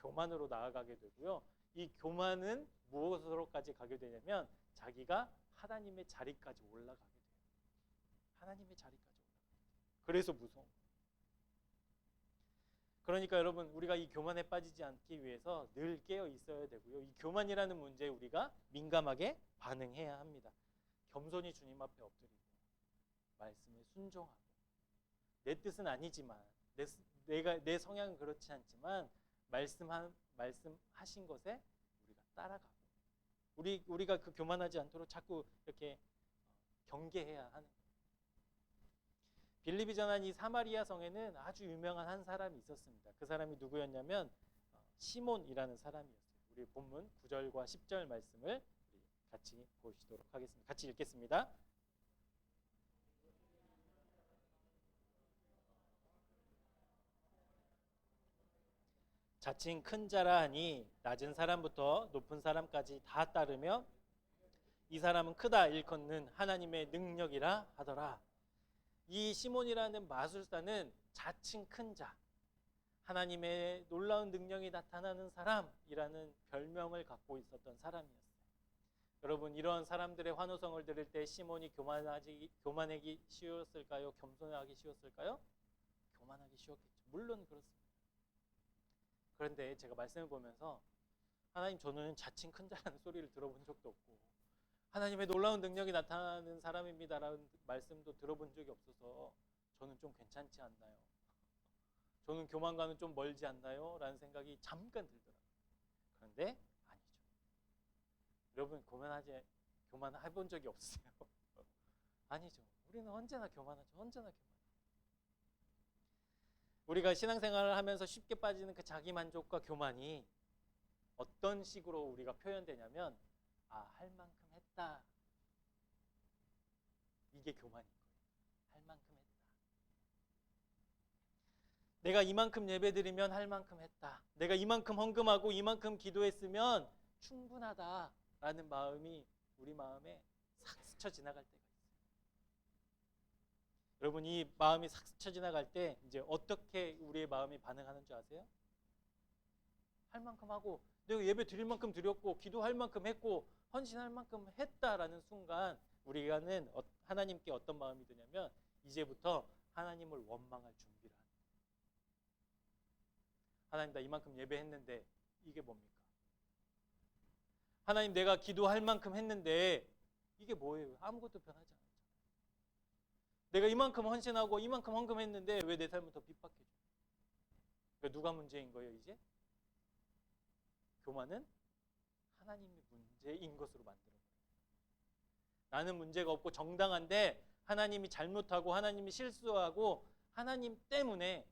교만으로 나아가게 되고요. 이 교만은 무엇으로까지 가게 되냐면 자기가 하나님의 자리까지 올라가게 돼요. 하나님의 자리까지 올라가게 돼요. 그래서 무서워. 그러니까 여러분, 우리가 이 교만에 빠지지 않기 위해서 늘 깨어 있어야 되고요. 이 교만이라는 문제에 우리가 민감하게 반응해야 합니다. 겸손히 주님 앞에 엎드리고 말씀에 순종하고 내 뜻은 아니지만 내 성향은 그렇지 않지만 말씀하신 것에 우리가 따라가고 우리가 그 교만하지 않도록 자꾸 이렇게 경계해야 하는 거예요. 빌립이 전한 이 사마리아 성에는 아주 유명한 한 사람이 있었습니다. 그 사람이 누구였냐면 시몬이라는 사람이었어요. 우리 본문 9절과 10절 말씀을 같이 보시도록 하겠습니다. 같이 읽겠습니다. 자칭 큰 자라 하니 낮은 사람부터 높은 사람까지 다 따르며 이 사람은 크다 일컫는 하나님의 능력이라 하더라. 이 시몬이라는 마술사는 자칭 큰 자, 하나님의 놀라운 능력이 나타나는 사람이라는 별명을 갖고 있었던 사람이었어요. 여러분, 이런 사람들의 환호성을 들을 때 시몬이 교만하기 쉬웠을까요? 겸손하기 쉬웠을까요? 교만하기 쉬웠겠죠. 물론 그렇습니다. 그런데 제가 말씀을 보면서 하나님, 저는 자칭 큰 자라는 소리를 들어본 적도 없고 하나님의 놀라운 능력이 나타나는 사람입니다라는 말씀도 들어본 적이 없어서 저는 좀 괜찮지 않나요? 저는 교만과는 좀 멀지 않나요? 라는 생각이 잠깐 들더라고요. 그런데 아니죠. 여러분, 교만해본 적이 없으세요? 아니죠. 우리는 언제나 교만하죠. 언제나 교만해요. 우리가 신앙생활을 하면서 쉽게 빠지는 그 자기만족과 교만이 어떤 식으로 우리가 표현되냐면 할 만큼 했다. 이게 교만인 거예요. 할 만큼 했다. 내가 이만큼 예배드리면 할 만큼 했다. 내가 이만큼 헌금하고 이만큼 기도했으면 충분하다라는 마음이 우리 마음에 싹 스쳐 지나갈 때가 있어요. 여러분 이 마음이 싹 스쳐 지나갈 때 이제 어떻게 우리의 마음이 반응하는 줄 아세요? 할 만큼 하고 내가 예배 드릴 만큼 드렸고 기도할 만큼 했고 헌신할 만큼 했다라는 순간 우리가는 하나님께 어떤 마음이 드냐면 이제부터 하나님을 원망할 준비를 하는 거예요. 하나님 나 이만큼 예배했는데 이게 뭡니까? 하나님 내가 기도할 만큼 했는데 이게 뭐예요? 아무것도 변하지 않았잖아요. 내가 이만큼 헌신하고 이만큼 헌금했는데 왜 내 삶은 더 핍박해져? 그러니까 누가 문제인 거예요 이제? 교만은 하나님이 문제인 것으로 만들어요. 나는 문제가 없고 정당한데 하나님이 잘못하고 하나님이 실수하고 하나님 때문에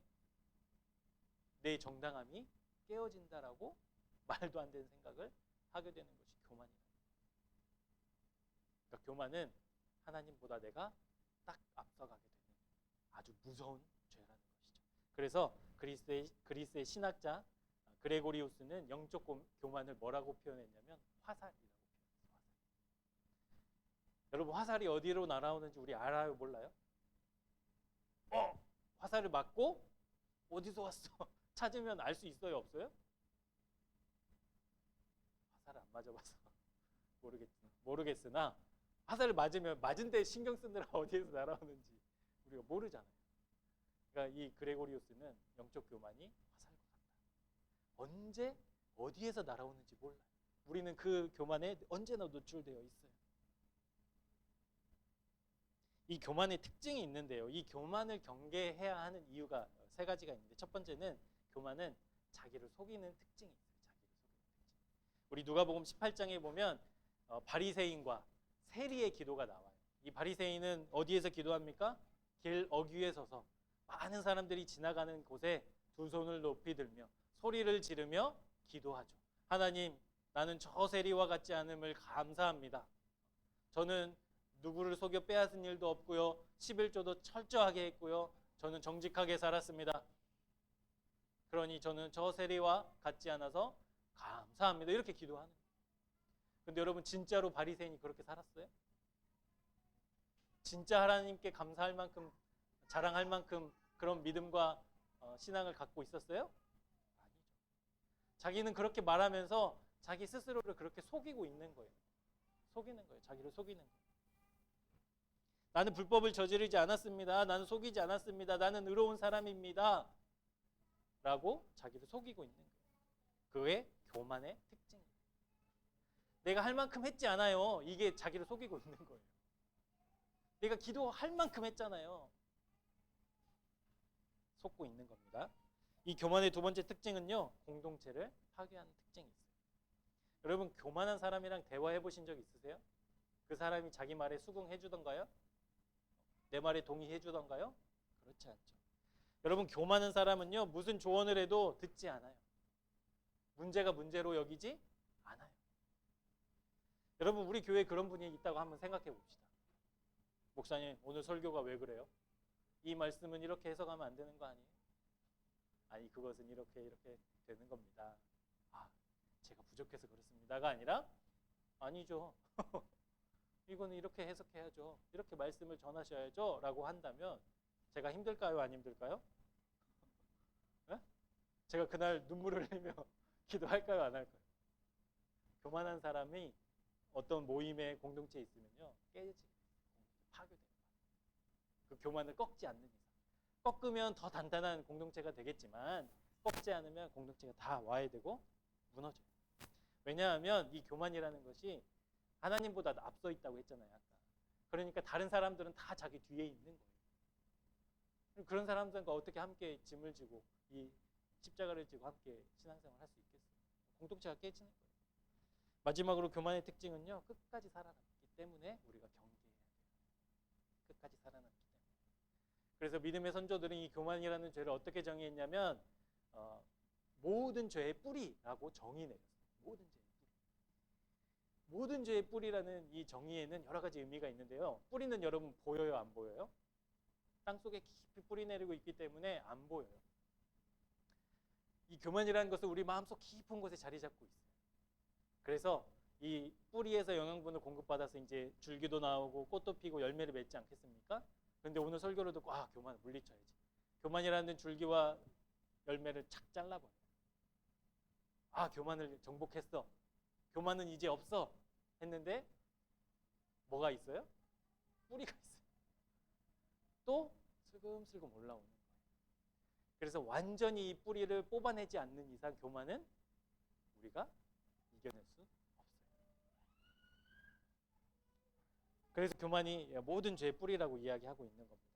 내 정당함이 깨어진다라고 말도 안 되는 생각을 하게 되는 것이 교만이에요. 그러니까 교만은 하나님보다 내가 딱 앞서가게 되는 아주 무서운 죄라는 것이죠. 그래서 그리스의 신학자 그레고리우스는 영적 교만을 뭐라고 표현했냐면 화살이라고 표현했어요. 여러분 화살이 어디로 날아오는지 우리 알아요? 몰라요? 화살을 맞고 어디서 왔어? 찾으면 알 수 있어요? 없어요? 화살을 안 맞아봐서 모르겠으나 화살을 맞으면 맞은 데 신경 쓰느라 어디에서 날아오는지 우리가 모르잖아요. 그러니까 이 그레고리우스는 영적 교만이 화살과 같다. 언제 어디에서 날아오는지 몰라요. 우리는 그 교만에 언제나 노출되어 있어요. 이 교만의 특징이 있는데요. 이 교만을 경계해야 하는 이유가 세 가지가 있는데 첫 번째는 교만은 자기를 속이는 특징이 있어요. 자기를 속이는 특징. 우리 누가복음 18장에 보면 바리새인과 세리의 기도가 나와요. 이 바리새인은 어디에서 기도합니까? 길 어귀에 서서 많은 사람들이 지나가는 곳에 두 손을 높이 들며 소리를 지르며 기도하죠. 하나님, 나는 저 세리와 같지 않음을 감사합니다. 저는 누구를 속여 빼앗은 일도 없고요. 11조도 철저하게 했고요. 저는 정직하게 살았습니다. 그러니 저는 저 세리와 같지 않아서 감사합니다. 이렇게 기도하는 거예요. 근데 여러분 진짜로 바리새인이 그렇게 살았어요? 진짜 하나님께 감사할 만큼 자랑할 만큼 그런 믿음과 신앙을 갖고 있었어요? 아니죠. 자기는 그렇게 말하면서 자기 스스로를 그렇게 속이고 있는 거예요. 속이는 거예요. 자기를 속이는 거예요. 나는 불법을 저지르지 않았습니다. 나는 속이지 않았습니다. 나는 의로운 사람입니다. 라고 자기를 속이고 있는 거예요. 그의 교만의 특징이에요. 내가 할 만큼 했지 않아요. 이게 자기를 속이고 있는 거예요. 내가 기도할 만큼 했잖아요. 속고 있는 겁니다. 이 교만의 두 번째 특징은요. 공동체를 파괴하는 특징이 있어요. 여러분 교만한 사람이랑 대화해 보신 적 있으세요? 그 사람이 자기 말에 수긍해 주던가요? 내 말에 동의해 주던가요? 그렇지 않죠. 여러분 교만한 사람은요. 무슨 조언을 해도 듣지 않아요. 문제가 문제로 여기지 않아요. 여러분 우리 교회에 그런 분이 있다고 한번 생각해 봅시다. 목사님 오늘 설교가 왜 그래요? 이 말씀은 이렇게 해석하면 안 되는 거 아니에요? 아니 그것은 이렇게 되는 겁니다. 아 제가 부족해서 그렇습니다가 아니라 아니죠. 이거는 이렇게 해석해야죠. 이렇게 말씀을 전하셔야죠. 라고 한다면 제가 힘들까요? 안 힘들까요? 네? 제가 그날 눈물을 흘리며 기도할까요? 안 할까요? 교만한 사람이 어떤 모임에 공동체에 있으면요. 깨지게 파괴돼요. 그 교만을 꺾지 않는 이상. 꺾으면 더 단단한 공동체가 되겠지만 꺾지 않으면 공동체가 다 와해되고 무너져요. 왜냐하면 이 교만이라는 것이 하나님보다 앞서 있다고 했잖아요. 아까. 그러니까 다른 사람들은 다 자기 뒤에 있는 거예요. 그런 사람들과 어떻게 함께 짐을 지고 이 십자가를 지고 함께 신앙생활을 할 수 있겠어요? 공동체가 깨지는 거예요. 마지막으로 교만의 특징은요. 끝까지 살아남기 때문에 우리가 경계해야 돼요. 끝까지 살아남기 때문에. 그래서 믿음의 선조들은 이 교만이라는 죄를 어떻게 정의했냐면 모든 죄의 뿌리라고 정의 내렸어요. 모든 죄의 뿌리. 모든 죄의 뿌리라는 이 정의에는 여러 가지 의미가 있는데요. 뿌리는 여러분 보여요? 안 보여요? 땅속에 깊이 뿌리 내리고 있기 때문에 안 보여요. 이 교만이라는 것은 우리 마음속 깊은 곳에 자리 잡고 있어요. 그래서 이 뿌리에서 영양분을 공급받아서 이제 줄기도 나오고 꽃도 피고 열매를 맺지 않겠습니까? 그런데 오늘 설교를 듣고 교만을 물리쳐야지. 교만이라는 줄기와 열매를 착 잘라버려. 교만을 정복했어. 교만은 이제 없어. 했는데 뭐가 있어요? 뿌리가 있어요. 또 슬금슬금 올라오는 거예요. 그래서 완전히 이 뿌리를 뽑아내지 않는 이상 교만은 우리가 이겨낼 수 없어요. 그래서 교만이 모든 죄의 뿌리라고 이야기하고 있는 겁니다.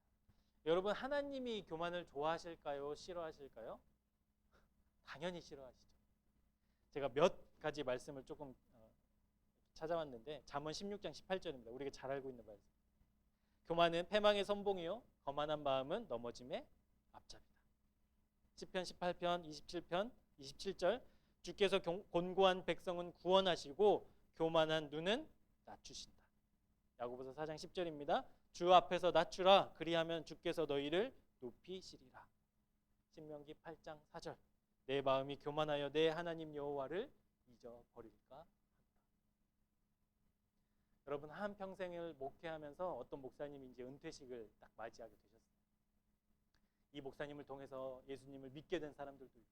여러분, 하나님이 교만을 좋아하실까요? 싫어하실까요? 당연히 싫어하시죠. 제가 몇 가지 말씀을 조금 찾아왔는데 잠언 16장 18절입니다. 우리가 잘 알고 있는 말씀. 교만은 패망의 선봉이요 거만한 마음은 넘어짐의 앞잡이다. 시편 18편 27편 27절 주께서 곤고한 백성은 구원하시고 교만한 눈은 낮추신다. 야고보서 4장 10절입니다. 주 앞에서 낮추라 그리하면 주께서 너희를 높이시리라. 신명기 8장 4절 내 마음이 교만하여 내 하나님 여호와를 잊어버릴까 한다. 여러분, 한평생을 목회하면서 어떤 목사님이 이제 은퇴식을 딱 맞이하게 되셨어요. 이 목사님을 통해서 예수님을 믿게 된 사람들도 있고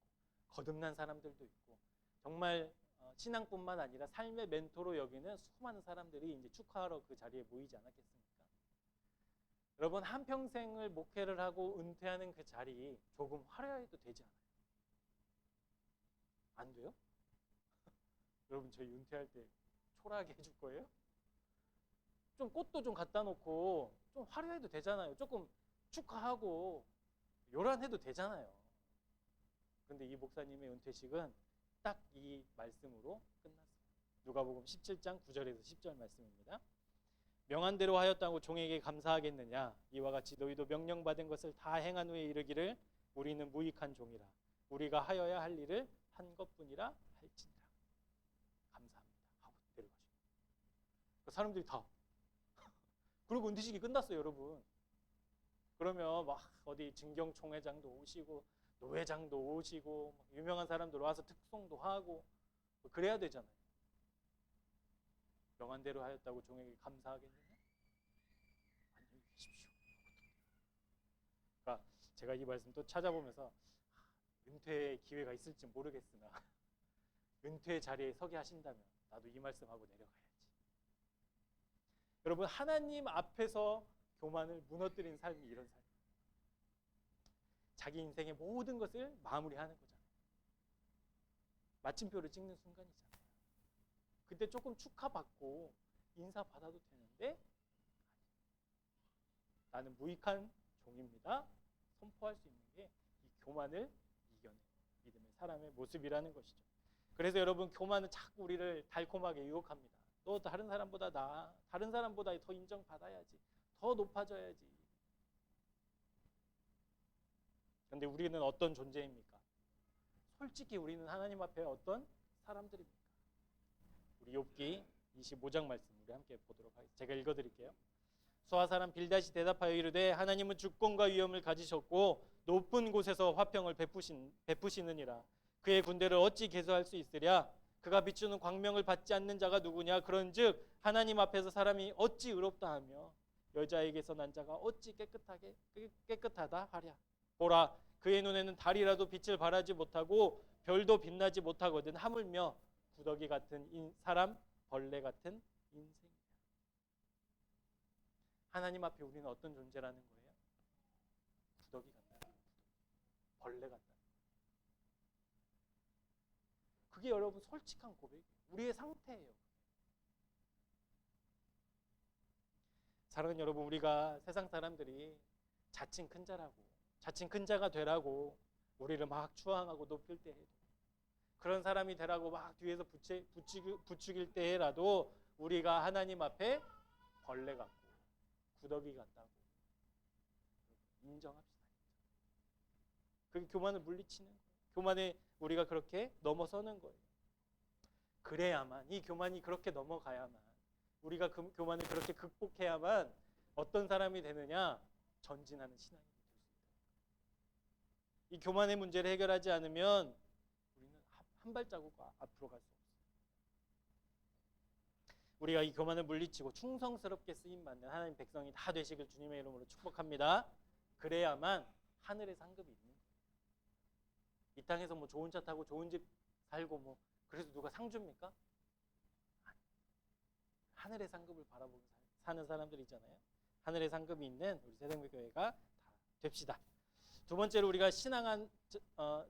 거듭난 사람들도 있고 정말 신앙뿐만 아니라 삶의 멘토로 여기는 수많은 사람들이 이제 축하하러 그 자리에 모이지 않았겠습니까? 여러분, 한평생을 목회를 하고 은퇴하는 그 자리 조금 화려해도 되지 않아요? 안 돼요? 여러분, 저희 은퇴할 때 초라하게 해줄 거예요? 좀 꽃도 좀 갖다 놓고 좀 화려해도 되잖아요. 조금 축하하고 요란해도 되잖아요. 그런데 이 목사님의 은퇴식은 딱 이 말씀으로 끝났어요. 누가복음 17장 9절에서 10절 말씀입니다. 명한 대로 하였다고 종에게 감사하겠느냐? 이와 같이 너희도 명령받은 것을 다 행한 후에 이르기를 우리는 무익한 종이라. 우리가 하여야 할 일을 한 것뿐이라 할지니라. 감사합니다 하고 내려가시고 사람들이 다 그리고 은퇴식이 끝났어요. 여러분, 그러면 막 어디 진경총회장도 오시고 노회장도 오시고 유명한 사람들 와서 특송도 하고 그래야 되잖아요. 명한 대로 하였다고 종에게 감사하겠느냐? 안녕히 계십시오. 그러니까 제가 이 말씀 또 찾아보면서 은퇴의 기회가 있을지 모르겠으나 은퇴의 자리에 서게 하신다면 나도 이 말씀하고 내려가야지. 여러분, 하나님 앞에서 교만을 무너뜨린 삶이 이런 삶이에요. 자기 인생의 모든 것을 마무리하는 거잖아요. 마침표를 찍는 순간이잖아요. 그때 조금 축하받고 인사받아도 되는데 나는 무익한 종입니다. 선포할 수 있는 게 이 교만을 이겨낸 믿음의 사람의 모습이라는 것이죠. 그래서 여러분, 교만은 자꾸 우리를 달콤하게 유혹합니다. 너 다른 사람보다 나아. 다른 사람보다 더 인정받아야지. 더 높아져야지. 그런데 우리는 어떤 존재입니까? 솔직히 우리는 하나님 앞에 어떤 사람들입니까? 우리 욥기 25장 말씀 우리 함께 보도록 하겠습니다. 제가 읽어드릴게요. 수아 사람 빌닷이 대답하여 이르되 하나님은 주권과 위엄을 가지셨고 높은 곳에서 화평을 베푸시느니라. 그의 군대를 어찌 계수할 수 있으랴? 그가 비추는 광명을 받지 않는 자가 누구냐? 그런즉 하나님 앞에서 사람이 어찌 의롭다 하며 여자에게서 난 자가 어찌 깨끗하다 하랴. 보라, 그의 눈에는 달이라도 빛을 발하지 못하고 별도 빛나지 못하거든. 하물며 구더기 같은 사람, 벌레 같은 인생이야. 하나님 앞에 우리는 어떤 존재라는 거예요? 구더기 같다. 벌레 같다. 그게 여러분 솔직한 고백이에요. 우리의 상태예요. 사랑하는 여러분, 우리가 세상 사람들이 자칭 큰 자라고 자칭 큰 자가 되라고 우리를 막 추앙하고 높일 때에도 그런 사람이 되라고 막 뒤에서 부추길 때라도 우리가 하나님 앞에 벌레 같고 구더기 같다고 인정합시다. 그게 교만을 물리치는 거예요. 교만에 우리가 그렇게 넘어서는 거예요. 그래야만, 이 교만이 그렇게 넘어가야만, 우리가 그 교만을 그렇게 극복해야만 어떤 사람이 되느냐? 전진하는 신앙이 될 수 있다. 이 교만의 문제를 해결하지 않으면 우리는 한 발자국 앞으로 갈 수 없어요. 우리가 이 교만을 물리치고 충성스럽게 쓰임받는 하나님 백성이 다 되시길 주님의 이름으로 축복합니다. 그래야만 하늘의 상급이 있는 거예요. 이 땅에서 뭐 좋은 차 타고 좋은 집 살고 뭐 그래서 누가 상 줍니까? 아니. 하늘의 상급을 바라보고 사는 사람들이 있잖아요. 하늘의 상급이 있는 우리 새생명교회가 다 됩시다. 두 번째로 우리가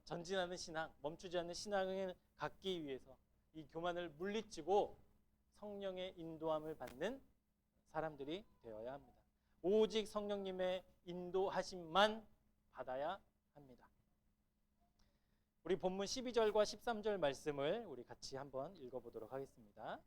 전진하는 신앙, 멈추지 않는 신앙을 갖기 위해서 이 교만을 물리치고 성령의 인도함을 받는 사람들이 되어야 합니다. 오직 성령님의 인도하심만 받아야 합니다. 우리 본문 12절과 13절 말씀을 우리 같이 한번 읽어보도록 하겠습니다.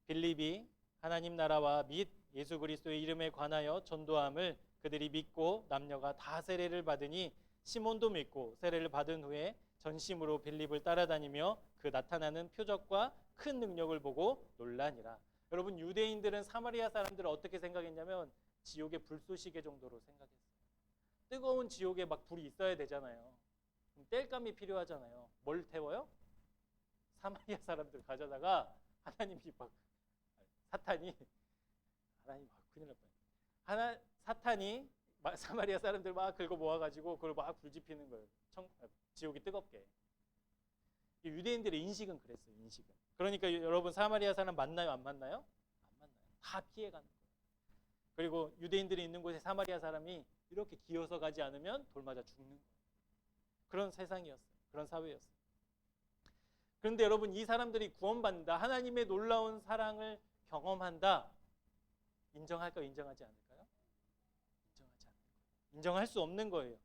빌립이 하나님 나라와 및 예수 그리스도의 이름에 관하여 전도함을 그들이 믿고 남녀가 다 세례를 받으니 시몬도 믿고 세례를 받은 후에 전심으로 빌립을 따라다니며 그 나타나는 표적과 큰 능력을 보고 놀라니라. 여러분, 유대인들은 사마리아 사람들을 어떻게 생각했냐면 지옥의 불쏘시개 정도로 생각했어요. 뜨거운 지옥에 막 불이 있어야 되잖아요. 그럼 땔감이 필요하잖아요. 뭘 태워요? 사마리아 사람들 가져다가 하나님이 막 사탄이 하나님 큰일 날 뻔. 사탄이 사마리아 사람들 막 긁어 모아가지고 그걸 막 불 지피는 거예요. 지옥이 뜨겁게. 유대인들의 인식은 그랬어요. 인식은. 그러니까 여러분 사마리아 사람 만나요? 안 만나요? 안 만나요. 다 피해가는 거예요. 그리고 유대인들이 있는 곳에 사마리아 사람이 이렇게 기어서 가지 않으면 돌 맞아 죽는 거예요. 그런 세상이었어요. 그런 사회였어요. 그런데 여러분, 이 사람들이 구원받는다, 하나님의 놀라운 사랑을 경험한다, 인정할까요? 인정하지 않을까요? 인정하지 않을 거예요. 인정할 수 없는 거예요.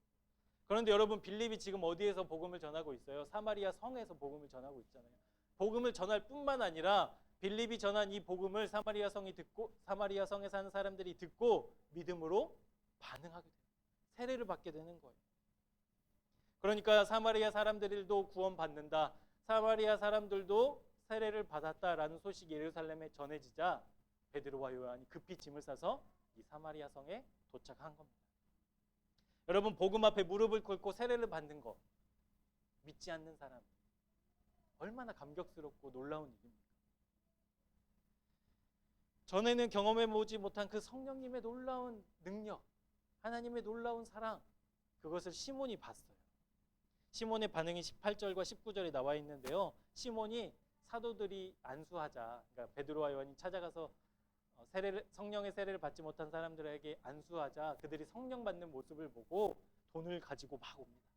그런데 여러분, 빌립이 지금 어디에서 복음을 전하고 있어요? 사마리아 성에서 복음을 전하고 있잖아요. 복음을 전할 뿐만 아니라 빌립이 전한 이 복음을 사마리아 성이 듣고, 사마리아 성에 사는 사람들이 듣고 믿음으로 반응하게 돼요. 세례를 받게 되는 거예요. 그러니까 사마리아 사람들도 구원받는다, 사마리아 사람들도 세례를 받았다라는 소식이 예루살렘에 전해지자 베드로와 요한이 급히 짐을 싸서 이 사마리아 성에 도착한 겁니다. 여러분, 복음 앞에 무릎을 꿇고 세례를 받는 거, 믿지 않는 사람 얼마나 감격스럽고 놀라운 일입니까? 전에는 경험해보지 못한 그 성령님의 놀라운 능력, 하나님의 놀라운 사랑, 그것을 시몬이 봤어요. 시몬의 반응이 18절과 19절에 나와 있는데요. 시몬이 사도들이 안수하자, 그러니까 베드로와 요한이 찾아가서 성령의 세례를 받지 못한 사람들에게 안수하자 그들이 성령 받는 모습을 보고 돈을 가지고 막 옵니다.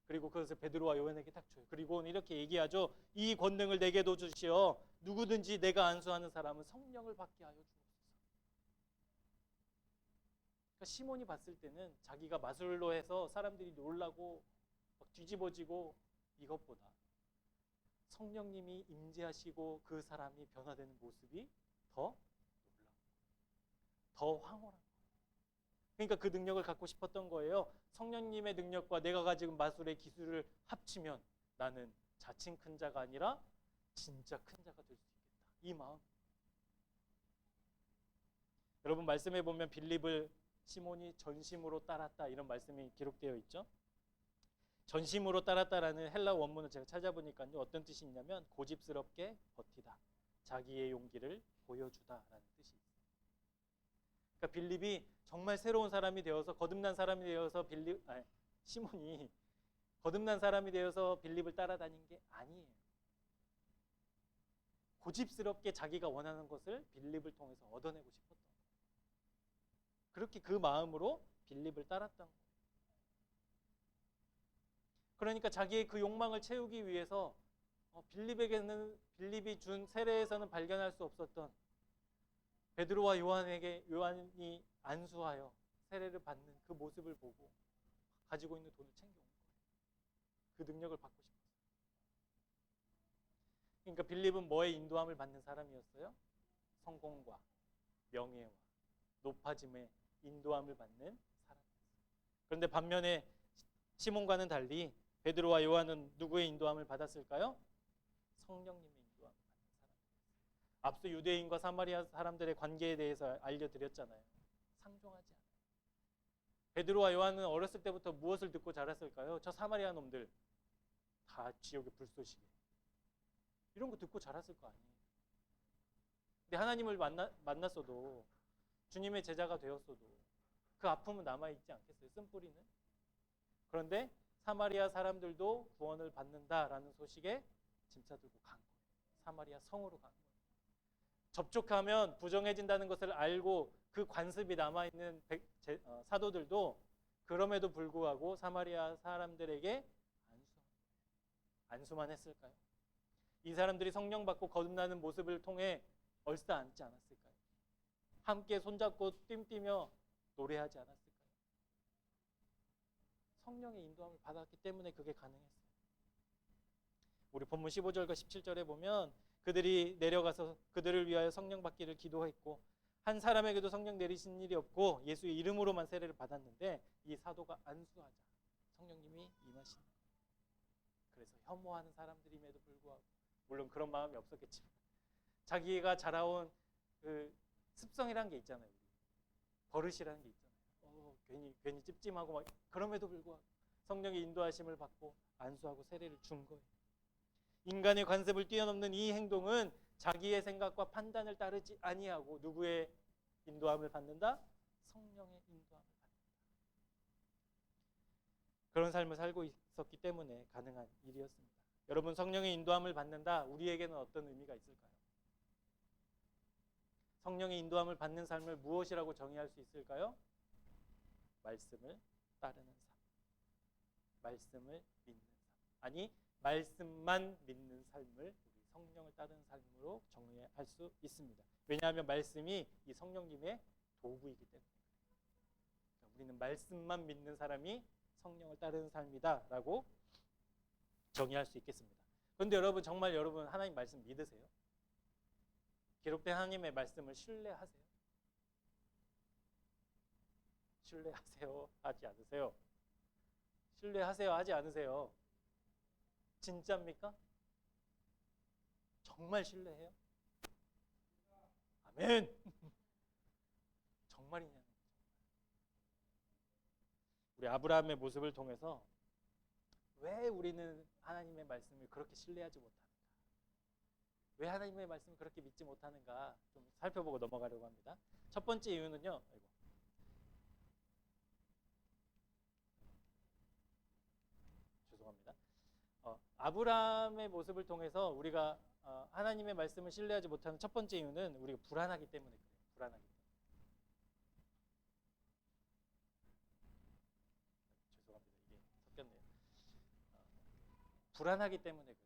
그리고 그것을 베드로와 요한에게 딱 줘요. 그리고 이렇게 얘기하죠. 이 권능을 내게도 주시어 누구든지 내가 안수하는 사람은 성령을 받게 하여 주옵소서. 그러니까 시몬이 봤을 때는 자기가 마술로 해서 사람들이 놀라고 막 뒤집어지고 이것보다 성령님이 임재하시고 그 사람이 변화되는 모습이 더 황홀한 거예요. 그러니까 그 능력을 갖고 싶었던 거예요. 성령님의 능력과 내가 가지고 마술의 기술을 합치면 나는 자칭 큰 자가 아니라 진짜 큰 자가 될 수 있겠다. 이 마음. 여러분, 말씀해 보면 빌립을 시몬이 전심으로 따랐다, 이런 말씀이 기록되어 있죠. 전심으로 따랐다라는 헬라 원문을 제가 찾아보니까요, 어떤 뜻이 있냐면 고집스럽게 버티다, 자기의 용기를 보여주다라는 뜻이 있어요. 그러니까 빌립이 정말 새로운 사람이 되어서 거듭난 사람이 되어서 시몬이 거듭난 사람이 되어서 빌립을 따라다닌 게 아니에요. 고집스럽게 자기가 원하는 것을 빌립을 통해서 얻어내고 싶었던 거예요. 그렇게 그 마음으로 빌립을 따랐던 거예요. 그러니까 자기의 그 욕망을 채우기 위해서 빌립이 준 세례에서는 발견할 수 없었던 베드로와 요한이 안수하여 세례를 받는 그 모습을 보고 가지고 있는 돈을 챙겨온 거예요. 그 능력을 받고 싶었어요. 그러니까 빌립은 뭐에 인도함을 받는 사람이었어요? 성공과 명예와 높아짐에 인도함을 받는 사람이었어요. 그런데 반면에 시몬과는 달리 베드로와 요한은 누구의 인도함을 받았을까요? 성령님의 인도함을 받는 사람이었어요. 앞서 유대인과 사마리아 사람들의 관계에 대해서 알려드렸잖아요. 상종하지 않아요. 베드로와 요한은 어렸을 때부터 무엇을 듣고 자랐을까요? 저 사마리아 놈들 다 지옥의 불쏘시개, 이런 거 듣고 자랐을 거 아니에요. 근데 하나님을 만났어도 주님의 제자가 되었어도 그 아픔은 남아있지 않겠어요? 쓴뿌리는. 그런데 사마리아 사람들도 구원을 받는다라는 소식에 짐 싸들고 간 거예요. 사마리아 성으로 간 거예요. 접촉하면 부정해진다는 것을 알고 그 관습이 남아있는 사도들도 그럼에도 불구하고 사마리아 사람들에게 안수만 했을까요? 이 사람들이 성령 받고 거듭나는 모습을 통해 얼싸안지 않았을까요? 함께 손잡고 뜀뛰며 노래하지 않았을까요? 성령의 인도함을 받았기 때문에 그게 가능했어요. 우리 본문 15절과 17절에 보면 그들이 내려가서 그들을 위하여 성령 받기를 기도했고 한 사람에게도 성령 내리신 일이 없고 예수의 이름으로만 세례를 받았는데 이 사도가 안수하자 성령님이 임하신 거예요. 그래서 혐오하는 사람들임에도 불구하고 물론 그런 마음이 없었겠지만 자기가 자라온 그 습성이라는 게 있잖아요. 버릇이라는 게 있잖아요. 괜히 찝찝하고 막 그럼에도 불구하고 성령의 인도하심을 받고 안수하고 세례를 준 거예요. 인간의 관습을 뛰어넘는 이 행동은 자기의 생각과 판단을 따르지 아니하고 누구의 인도함을 받는다? 성령의 인도함을 받는다. 그런 삶을 살고 있었기 때문에 가능한 일이었습니다. 여러분, 성령의 인도함을 받는다. 우리에게는 어떤 의미가 있을까요? 성령의 인도함을 받는 삶을 무엇이라고 정의할 수 있을까요? 말씀을 따르는 삶. 말씀을 믿는 삶. 아니, 말씀만 믿는 삶을 우리 성령을 따르는 삶으로 정의할 수 있습니다. 왜냐하면 말씀이 이 성령님의 도구이기 때문에 우리는 말씀만 믿는 사람이 성령을 따르는 삶이다라고 정의할 수 있겠습니다. 그런데 여러분, 정말 여러분 하나님 말씀 믿으세요? 기록된 하나님의 말씀을 신뢰하세요? 신뢰하세요? 하지 않으세요? 신뢰하세요? 하지 않으세요? 진짜입니까? 정말 신뢰해요? 아멘! 정말이냐? 우리 아브라함의 모습을 통해서 왜 우리는 하나님의 말씀을 그렇게 신뢰하지 못하는가? 왜 하나님의 말씀을 그렇게 믿지 못하는가? 좀 살펴보고 넘어가려고 합니다. 첫 번째 이유는요. 죄송합니다. 아브라함의 모습을 통해서 우리가 하나님의 말씀을 신뢰하지 못하는 첫 번째 이유는 우리가 불안하기 때문에 그래요. 불안하기 때문에. 죄송합니다. 이게 섞였네요. 불안하기 때문에 그래요.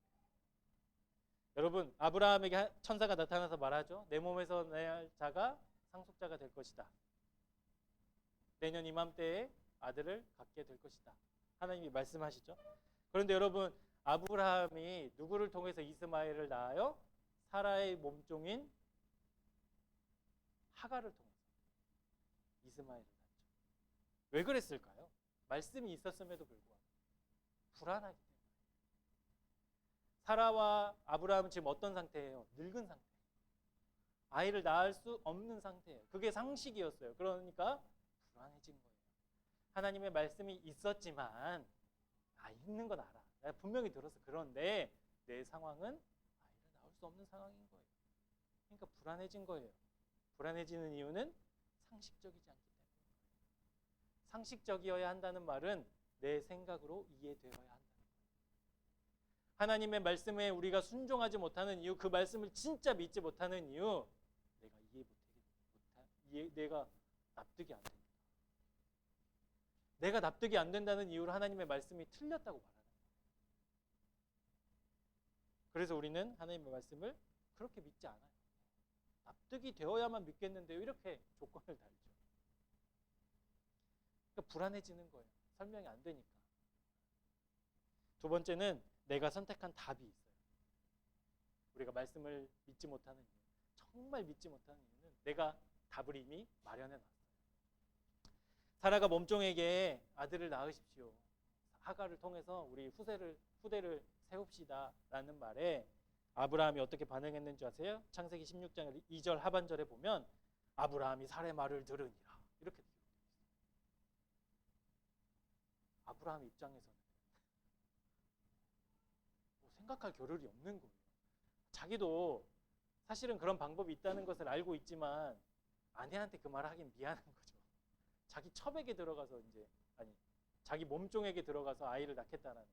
여러분, 아브라함에게 천사가 나타나서 말하죠. 내 몸에서 날 자가 상속자가 될 것이다. 내년 이맘때에 아들을 갖게 될 것이다. 하나님이 말씀하시죠. 그런데 여러분, 아브라함이 누구를 통해서 이스마엘을 낳아요? 사라의 몸종인 하갈을 통해서 이스마엘을 낳죠. 왜 그랬을까요? 말씀이 있었음에도 불구하고 불안하기 때문에. 사라와 아브라함은 지금 어떤 상태예요? 늙은 상태. 아이를 낳을 수 없는 상태예요. 그게 상식이었어요. 그러니까 불안해진 거예요. 하나님의 말씀이 있었지만 있는 건 알아. 내가 분명히 들어서. 그런데 내 상황은 아이를 낳을 수 없는 상황인 거예요. 그러니까 불안해진 거예요. 불안해지는 이유는 상식적이지 않기 때문에. 상식적이어야 한다는 말은 내 생각으로 이해되어야 한다는 거예요. 하나님의 말씀에 우리가 순종하지 못하는 이유, 그 말씀을 진짜 믿지 못하는 이유, 내가 납득이 안 된다. 내가 납득이 안 된다는 이유로 하나님의 말씀이 틀렸다고 말하는 거예요. 그래서 우리는 하나님의 말씀을 그렇게 믿지 않아요. 납득이 되어야만 믿겠는데요. 이렇게 조건을 달죠. 그러니까 불안해지는 거예요. 설명이 안 되니까. 두 번째는 내가 선택한 답이 있어요. 우리가 말씀을 믿지 못하는 이유, 정말 믿지 못하는 이유는 내가 답을 이미 마련해 놨어요. 사라가 몸종에게 아들을 낳으십시오. 하갈을 통해서 우리 후대를 세웁시다 라는 말에 아브라함이 어떻게 반응했는지 아세요? 창세기 16장 2절 하반절에 보면 아브라함이 사라의 말을 들으니라 이렇게 되어 있어요. 아브라함 입장에서는 생각할 겨를이 없는 거예요. 자기도 사실은 그런 방법이 있다는 것을 알고 있지만 아내한테 그 말을 하긴 미안한 거죠. 자기 첩에게 들어가서 자기 몸종에게 들어가서 아이를 낳겠다라는.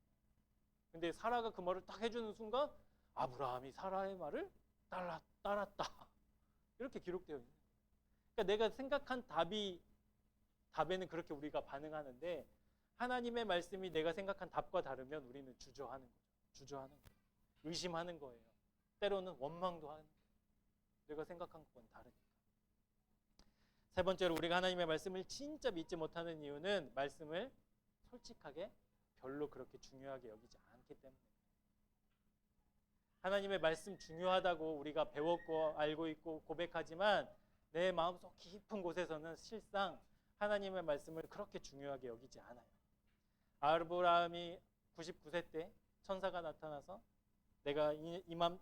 근데 사라가 그 말을 딱 해주는 순간 아브라함이 사라의 말을 따랐다. 이렇게 기록되어 있는 거예요. 그러니까 내가 생각한 답에는 그렇게 우리가 반응하는데 하나님의 말씀이 내가 생각한 답과 다르면 우리는 주저하는 거죠. 주저하는 거예요. 의심하는 거예요. 때로는 원망도 하는 거예요. 내가 생각한 것과는 다르니까. 세 번째로 우리가 하나님의 말씀을 진짜 믿지 못하는 이유는 말씀을 솔직하게 별로 그렇게 중요하게 여기지 않기 때문에. 하나님의 말씀 중요하다고 우리가 배웠고 알고 있고 고백하지만 내 마음속 깊은 곳에서는 실상 하나님의 말씀을 그렇게 중요하게 여기지 않아요. 아브라함이 99세 때 천사가 나타나서 내가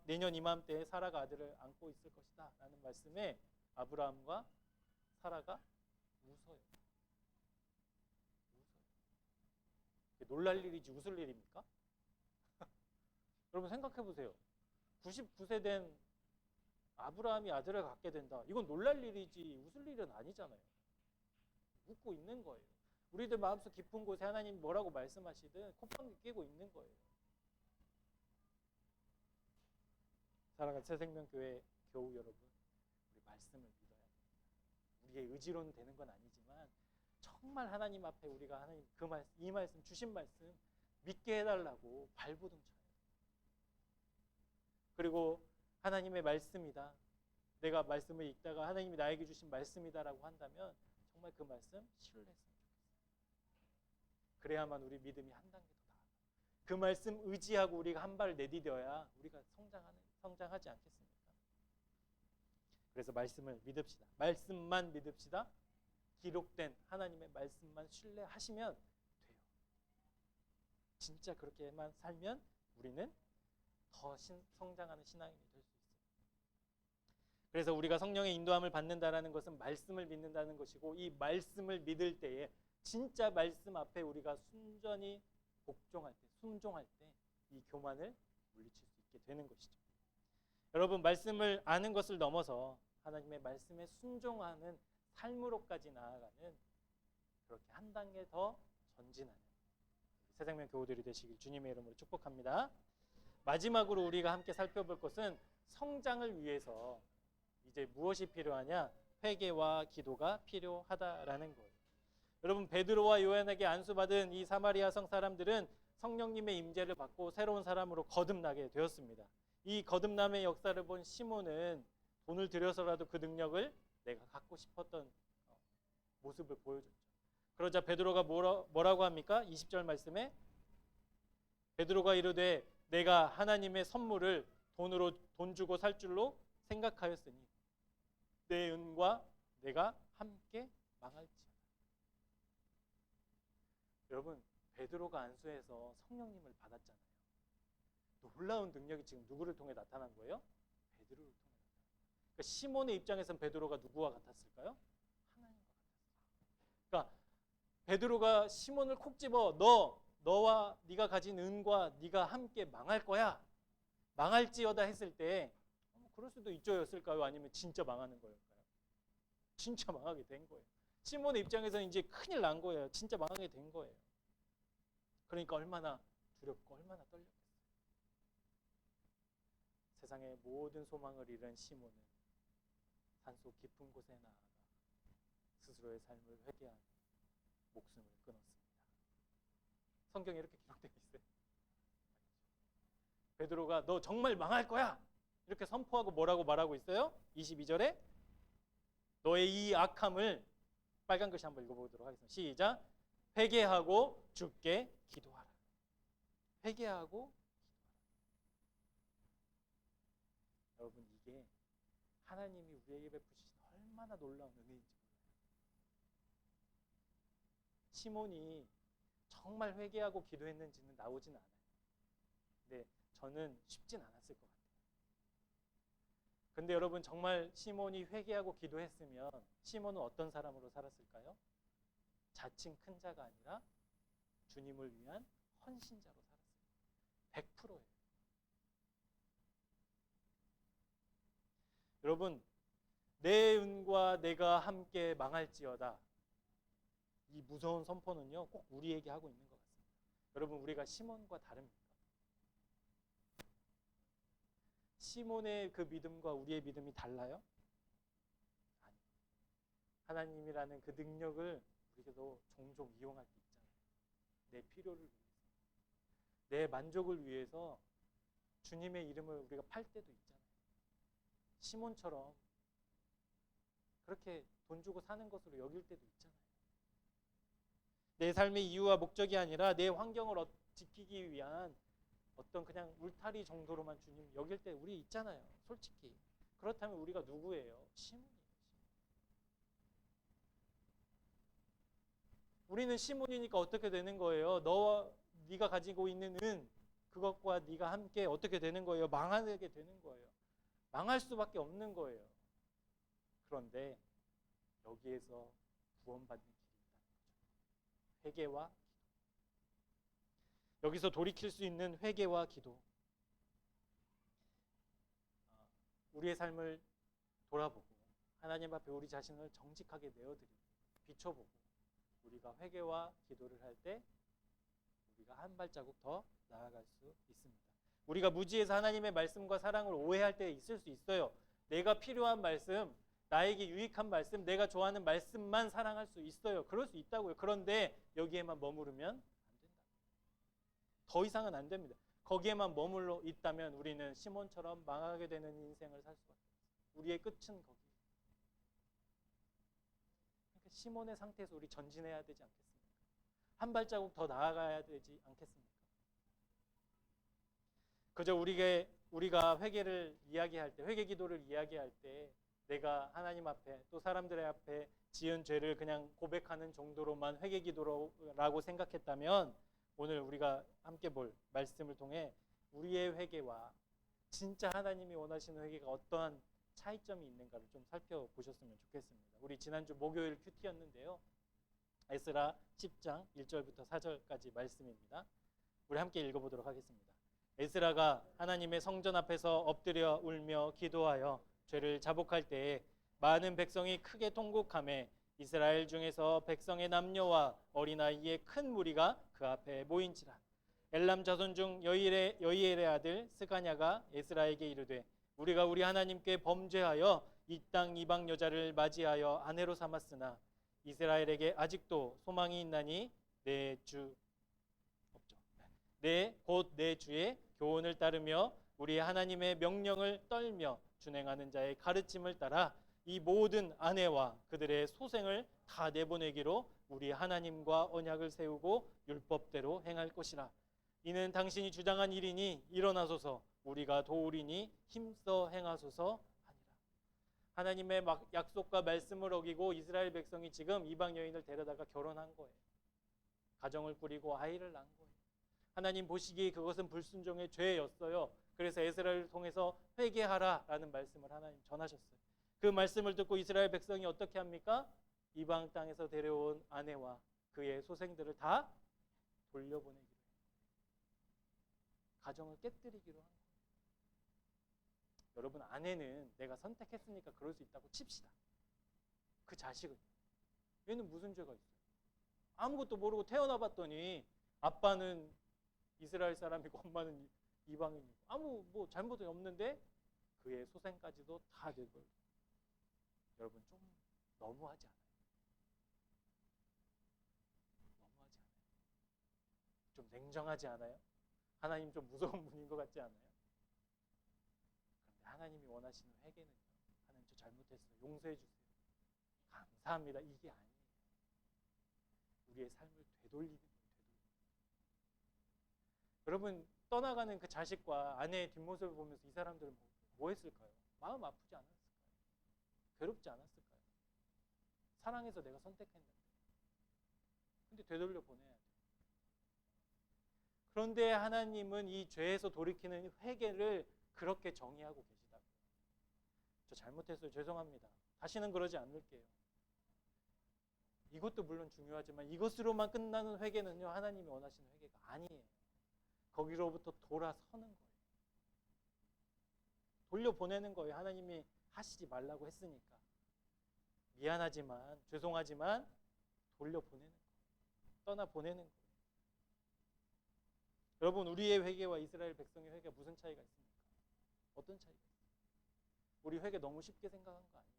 내년 이맘때에 사라가 아들을 안고 있을 것이다 라는 말씀에 아브라함과 사라가 웃어요. 놀랄 일이지 웃을 일입니까? 여러분 생각해 보세요. 99세 된 아브라함이 아들을 갖게 된다. 이건 놀랄 일이지 웃을 일은 아니잖아요. 웃고 있는 거예요. 우리들 마음속 깊은 곳에 하나님이 뭐라고 말씀하시든 콧방귀 끼고 있는 거예요. 사랑하는 새생명교회 교우 여러분, 우리 말씀을 믿어야 합니다. 우리의 의지로는 되는 건 아니지만 정말 하나님 앞에 우리가 하나님 이 말씀 주신 말씀 믿게 해달라고 발버둥 쳐요. 그리고 하나님의 말씀이다. 내가 말씀을 읽다가 하나님이 나에게 주신 말씀이다라고 한다면 정말 그 말씀 신뢰했으면 좋겠어요. 그래야만 우리 믿음이 한 단계 더 나아가요. 그 말씀 의지하고 우리가 한 발 내디뎌야 우리가 성장하지 않겠습니까? 그래서 말씀을 믿읍시다. 말씀만 믿읍시다. 기록된 하나님의 말씀만 신뢰하시면 돼요. 진짜 그렇게만 살면 우리는 더 성장하는 신앙인이 될 수 있어요. 그래서 우리가 성령의 인도함을 받는다라는 것은 말씀을 믿는다는 것이고 이 말씀을 믿을 때에 진짜 말씀 앞에 우리가 순전히 순종할 때 이 교만을 물리칠 수 있게 되는 것이죠. 여러분 말씀을 아는 것을 넘어서 하나님의 말씀에 순종하는 삶으로까지 나아가는 그렇게 한 단계 더 전진하는 새생명 교우들이 되시길 주님의 이름으로 축복합니다. 마지막으로 우리가 함께 살펴볼 것은 성장을 위해서 이제 무엇이 필요하냐? 회개와 기도가 필요하다라는 거예요. 여러분 베드로와 요한에게 안수받은 이 사마리아 성 사람들은 성령님의 임재를 받고 새로운 사람으로 거듭나게 되었습니다. 이 거듭남의 역사를 본 시몬은 돈을 들여서라도 그 능력을 내가 갖고 싶었던 모습을 보여줬죠. 그러자 베드로가 뭐라고 합니까? 20절 말씀에 베드로가 이르되 내가 하나님의 선물을 돈 주고 살 줄로 생각하였으니 내 은과 내가 함께 망할지어다. 여러분 베드로가 안수해서 성령님을 받았잖아요. 놀라운 능력이 지금 누구를 통해 나타난 거예요? 베드로를 통해 나타난 거예요. 그러니까 시몬의 입장에서는 베드로가 누구와 같았을까요? 하나님과 같았어요. 그러니까 베드로가 시몬을 콕 집어 너와 네가 가진 은과 네가 함께 망할 거야. 망할지어다 했을 때 그럴 수도 있죠였을까요? 아니면 진짜 망하는 거였을까요? 진짜 망하게 된 거예요. 시몬의 입장에서는 이제 큰일 난 거예요. 진짜 망하게 된 거예요. 그러니까 얼마나 두렵고 얼마나 떨렸겠어요. 세상의 모든 소망을 잃은 시몬은 산속 깊은 곳에 나아가 스스로의 삶을 회개한 목숨을 끊었습니다. 성경에 이렇게 기록되어 있어요. 베드로가 너 정말 망할 거야 이렇게 선포하고 뭐라고 말하고 있어요? 22절에 너의 이 악함을 빨간 글씨 한번 읽어보도록 하겠습니다. 시작. 회개하고 주께 기도하라. 회개하고 기도하라. 여러분 이게 하나님이 우리에게 베푸신 얼마나 놀라운 은혜인지 몰라요. 시몬이 정말 회개하고 기도했는지는 나오진 않아요. 근데 저는 쉽진 않았을 것 같아요. 근데 여러분 정말 시몬이 회개하고 기도했으면 시몬은 어떤 사람으로 살았을까요? 자칭 큰 자가 아니라 주님을 위한 헌신자로 살았어요. 100%예요. 여러분, 내 은과 내가 함께 망할지어다. 이 무서운 선포는요, 꼭 우리에게 하고 있는 것 같습니다. 여러분, 우리가 시몬과 다릅니까? 시몬의 그 믿음과 우리의 믿음이 달라요? 아니. 하나님이라는 그 능력을 우리도 종종 이용할 때 있잖아요. 내 필요를 위해서, 내 만족을 위해서 주님의 이름을 우리가 팔 때도 있잖아요. 시몬처럼 그렇게 돈 주고 사는 것으로 여길 때도 있잖아요. 내 삶의 이유와 목적이 아니라 내 환경을 지키기 위한 어떤 그냥 울타리 정도로만 주님 여길 때 우리 있잖아요. 솔직히. 그렇다면 우리가 누구예요? 시몬이에요. 우리는 시몬이니까 어떻게 되는 거예요? 네가 가지고 있는 은, 그것과 네가 함께 어떻게 되는 거예요? 망하게 되는 거예요. 망할 수밖에 없는 거예요. 그런데 여기에서 구원받는 길이 있다는 거죠. 회개와 기도. 여기서 돌이킬 수 있는 회개와 기도. 우리의 삶을 돌아보고 하나님 앞에 우리 자신을 정직하게 내어드리고 비춰보고 우리가 회개와 기도를 할 때 우리가 한 발자국 더 나아갈 수 있습니다. 우리가 무지해서 하나님의 말씀과 사랑을 오해할 때 있을 수 있어요. 내가 필요한 말씀, 나에게 유익한 말씀, 내가 좋아하는 말씀만 사랑할 수 있어요. 그럴 수 있다고요. 그런데 여기에만 머무르면 안 된다. 더 이상은 안 됩니다. 거기에만 머물러 있다면 우리는 시몬처럼 망하게 되는 인생을 살 수밖에 없어요. 우리의 끝은 거기. 그러니까 시몬의 상태에서 우리 전진해야 되지 않겠습니까? 한 발자국 더 나아가야 되지 않겠습니까? 그저 우리가 회개를 이야기할 때, 회개 기도를 이야기할 때 내가 하나님 앞에 또 사람들의 앞에 지은 죄를 그냥 고백하는 정도로만 회개 기도라고 생각했다면 오늘 우리가 함께 볼 말씀을 통해 우리의 회개와 진짜 하나님이 원하시는 회개가 어떠한 차이점이 있는가를 좀 살펴보셨으면 좋겠습니다. 우리 지난주 목요일 큐티였는데요. 에스라 10장 1절부터 4절까지 말씀입니다. 우리 함께 읽어보도록 하겠습니다. 에스라가 하나님의 성전 앞에서 엎드려 울며 기도하여 죄를 자복할 때에 많은 백성이 크게 통곡하며 이스라엘 중에서 백성의 남녀와 어린아이의 큰 무리가 그 앞에 모인지라. 엘람 자손 중 여이엘의 아들 스가냐가 에스라에게 이르되 우리가 우리 하나님께 범죄하여 이 땅 이방 여자를 맞이하여 아내로 삼았으나 이스라엘에게 아직도 소망이 있나니 내 주의 교훈을 따르며 우리 하나님의 명령을 떨며 준행하는 자의 가르침을 따라 이 모든 아내와 그들의 소생을 다 내보내기로 우리 하나님과 언약을 세우고 율법대로 행할 것이라. 이는 당신이 주장한 일이니 일어나소서 우리가 도우리니 힘써 행하소서 하니라. 하나님의 약속과 말씀을 어기고 이스라엘 백성이 지금 이방 여인을 데려다가 결혼한 거예요. 가정을 꾸리고 아이를 낳은 거예요. 하나님 보시기에 그것은 불순종의 죄였어요. 그래서 에스라를 통해서 회개하라라는 말씀을 하나님 전하셨어요. 그 말씀을 듣고 이스라엘 백성이 어떻게 합니까? 이방 땅에서 데려온 아내와 그의 소생들을 다 돌려보내기로 해요. 가정을 깨뜨리기로 한 거예요. 여러분, 아내는 내가 선택했으니까 그럴 수 있다고 칩시다. 그 자식은 얘는 무슨 죄가 있어요? 아무것도 모르고 태어나 봤더니 아빠는 이스라엘 사람이고 엄마는 이방인이고 아무 잘못이 없는데 그의 소생까지도 다 되고. 여러분, 좀 너무하지 않아요? 너무하지 않아요? 좀 냉정하지 않아요? 하나님 좀 무서운 분인 것 같지 않아요? 그런데 하나님이 원하시는 회개는요, 하나님 저 잘못했어요, 용서해 주세요, 감사합니다, 이게 아니에요. 우리의 삶을 되돌리는 거예요. 여러분, 떠나가는 그 자식과 아내의 뒷모습을 보면서 이 사람들은 뭐 했을까요? 마음 아프지 않았을까요? 괴롭지 않았을까요? 사랑해서 내가 선택했는데. 근데 되돌려 보내야 돼요. 그런데 하나님은 이 죄에서 돌이키는 회개를 그렇게 정의하고 계시다고요. 저 잘못했어요, 죄송합니다, 다시는 그러지 않을게요. 이것도 물론 중요하지만 이것으로만 끝나는 회개는요, 하나님이 원하시는 회개가 아니에요. 거기로부터 돌아서는 거예요. 돌려보내는 거예요. 하나님이 하시지 말라고 했으니까 미안하지만 죄송하지만 돌려보내는 거예요. 떠나보내는 거예요. 여러분, 우리의 회개와 이스라엘 백성의 회개가 무슨 차이가 있습니까? 어떤 차이가 있어요? 우리 회개 너무 쉽게 생각한 거 아니에요?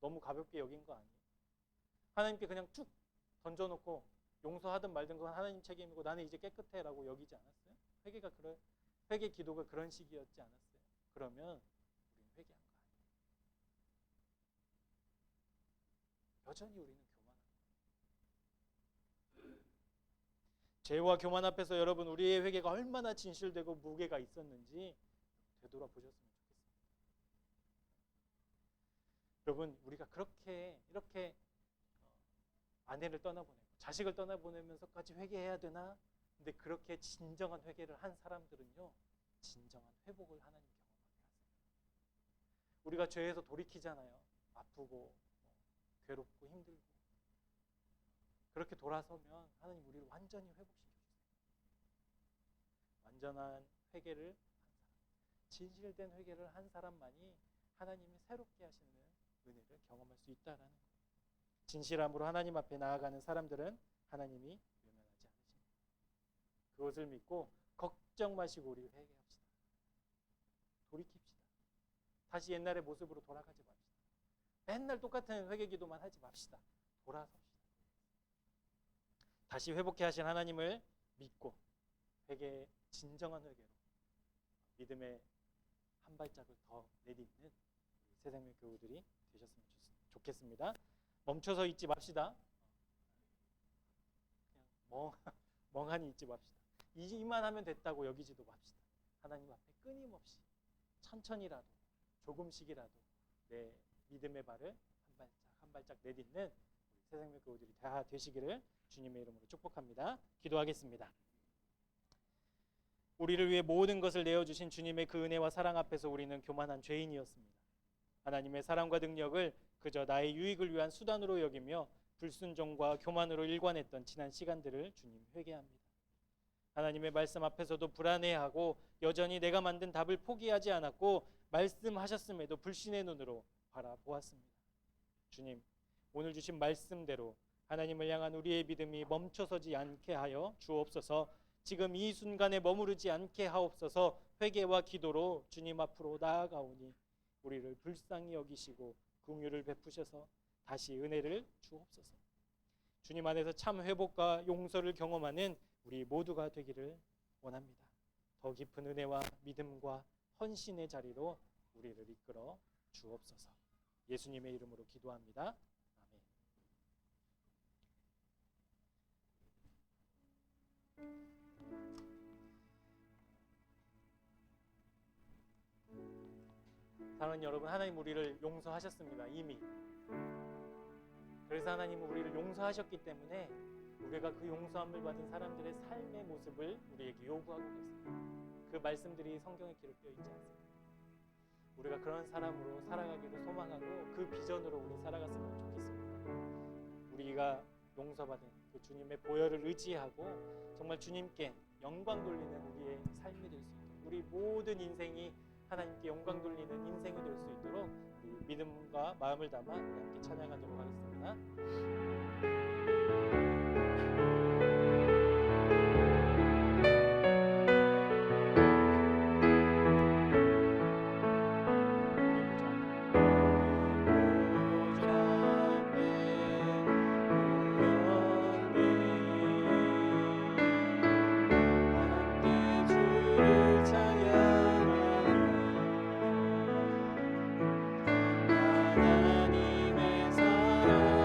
너무 가볍게 여긴 거 아니에요? 하나님께 그냥 쭉 던져놓고 용서하든 말든 그건 하나님 책임이고 나는 이제 깨끗해라고 여기지 않았어요? 회개 기도가 그런 식이었지 않았어요? 그러면 우리는 회개한 거 아니에요? 여전히 우리는 교만한 거예요. 죄와 교만 앞에서 여러분, 우리의 회개가 얼마나 진실되고 무게가 있었는지 되돌아보셨으면 좋겠습니다. 여러분, 우리가 이렇게 아내를 떠나보내고 자식을 떠나보내면서까지 회개해야 되나? 근데 그렇게 진정한 회개를 한 사람들은요, 진정한 회복을 하나님 경험하게 하세요. 우리가 죄에서 돌이키잖아요. 아프고 괴롭고 힘들고. 그렇게 돌아서면 하나님 우리를 완전히 회복시켜주세요. 완전한 회개를 한 사람, 진실된 회개를 한 사람만이 하나님이 새롭게 하시는 은혜를 경험할 수 있다라는 거예요. 진실함으로 하나님 앞에 나아가는 사람들은 하나님이 외면하지 않으십니다. 그것을 믿고 걱정 마시고 우리 회개합시다. 돌이킵시다. 다시 옛날의 모습으로 돌아가지 맙시다. 맨날 똑같은 회개 기도만 하지 맙시다. 돌아섭시다. 다시 회복해 하신 하나님을 믿고 진정한 회개로 믿음의 한 발짝을 더 내딛는 새생명 교우들이 되셨으면 좋겠습니다. 멈춰서 있지 맙시다. 그냥 멍하니 있지 맙시다. 이만 하면 됐다고 여기지도 맙시다. 하나님 앞에 끊임없이 천천히라도 조금씩이라도 내 믿음의 발을 한 발짝 내딛는 새생명 교우들이 다 되시기를 주님의 이름으로 축복합니다. 기도하겠습니다. 우리를 위해 모든 것을 내어주신 주님의 그 은혜와 사랑 앞에서 우리는 교만한 죄인이었습니다. 하나님의 사랑과 능력을 그저 나의 유익을 위한 수단으로 여기며 불순종과 교만으로 일관했던 지난 시간들을 주님 회개합니다. 하나님의 말씀 앞에서도 불안해하고 여전히 내가 만든 답을 포기하지 않았고 말씀하셨음에도 불신의 눈으로 바라보았습니다. 주님, 오늘 주신 말씀대로 하나님을 향한 우리의 믿음이 멈춰서지 않게 하여 주옵소서. 지금 이 순간에 머무르지 않게 하옵소서. 회개와 기도로 주님 앞으로 나아가오니 우리를 불쌍히 여기시고 긍휼을 베푸셔서 다시 은혜를 주옵소서. 주님 안에서 참 회복과 용서를 경험하는 우리 모두가 되기를 원합니다. 더 깊은 은혜와 믿음과 헌신의 자리로 우리를 이끌어 주옵소서. 예수님의 이름으로 기도합니다. 사랑하는 여러분, 하나님 우리를 용서하셨습니다. 이미. 그래서 하나님은 우리를 용서하셨기 때문에 우리가 그 용서함을 받은 사람들의 삶의 모습을 우리에게 요구하고 계세요. 그 말씀들이 성경에 기록되어 있지 않습니까? 우리가 그런 사람으로 살아가기를 소망하고 그 비전으로 우리 살아갔으면 좋겠습니다. 우리가 용서받은 그 주님의 보혈을 의지하고 정말 주님께 영광 돌리는 우리의 삶이 될 수 있도록, 우리 모든 인생이 하나님께 영광 돌리는 인생이 될 수 있도록 믿음과 마음을 담아 함께 찬양하도록 하겠습니다. 하나님의 사랑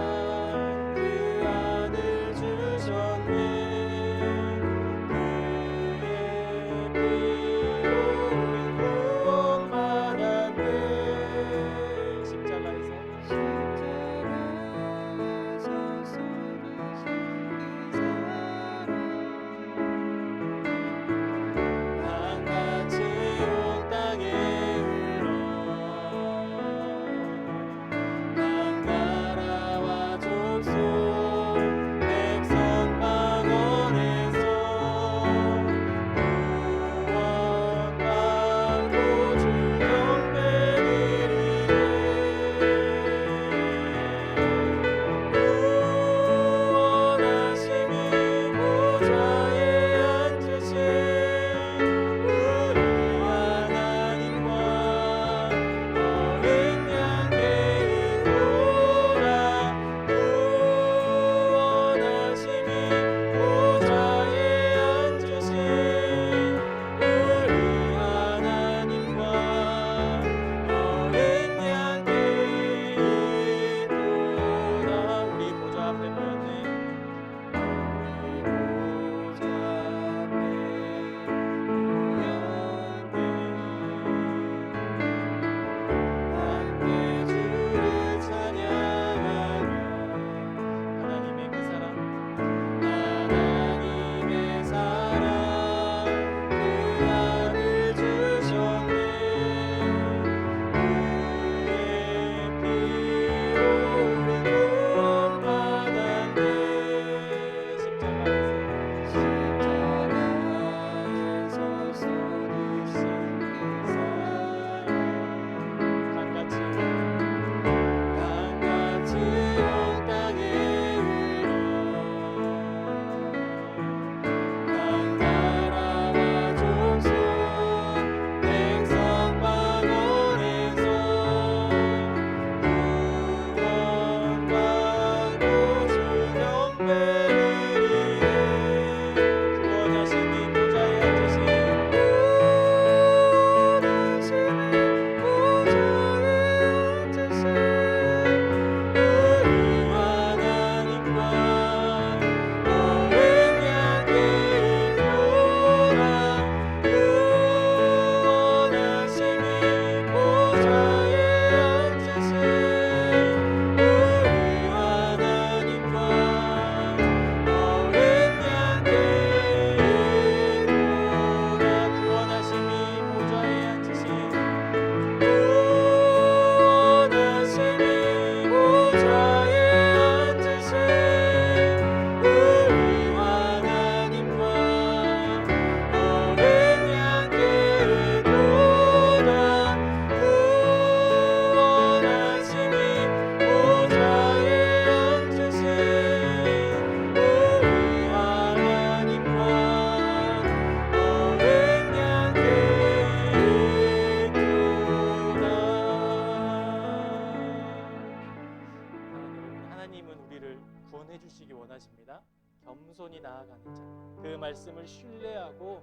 하나님은 우리를 구원해 주시기 원하십니다. 겸손히 나아가는 자, 그 말씀을 신뢰하고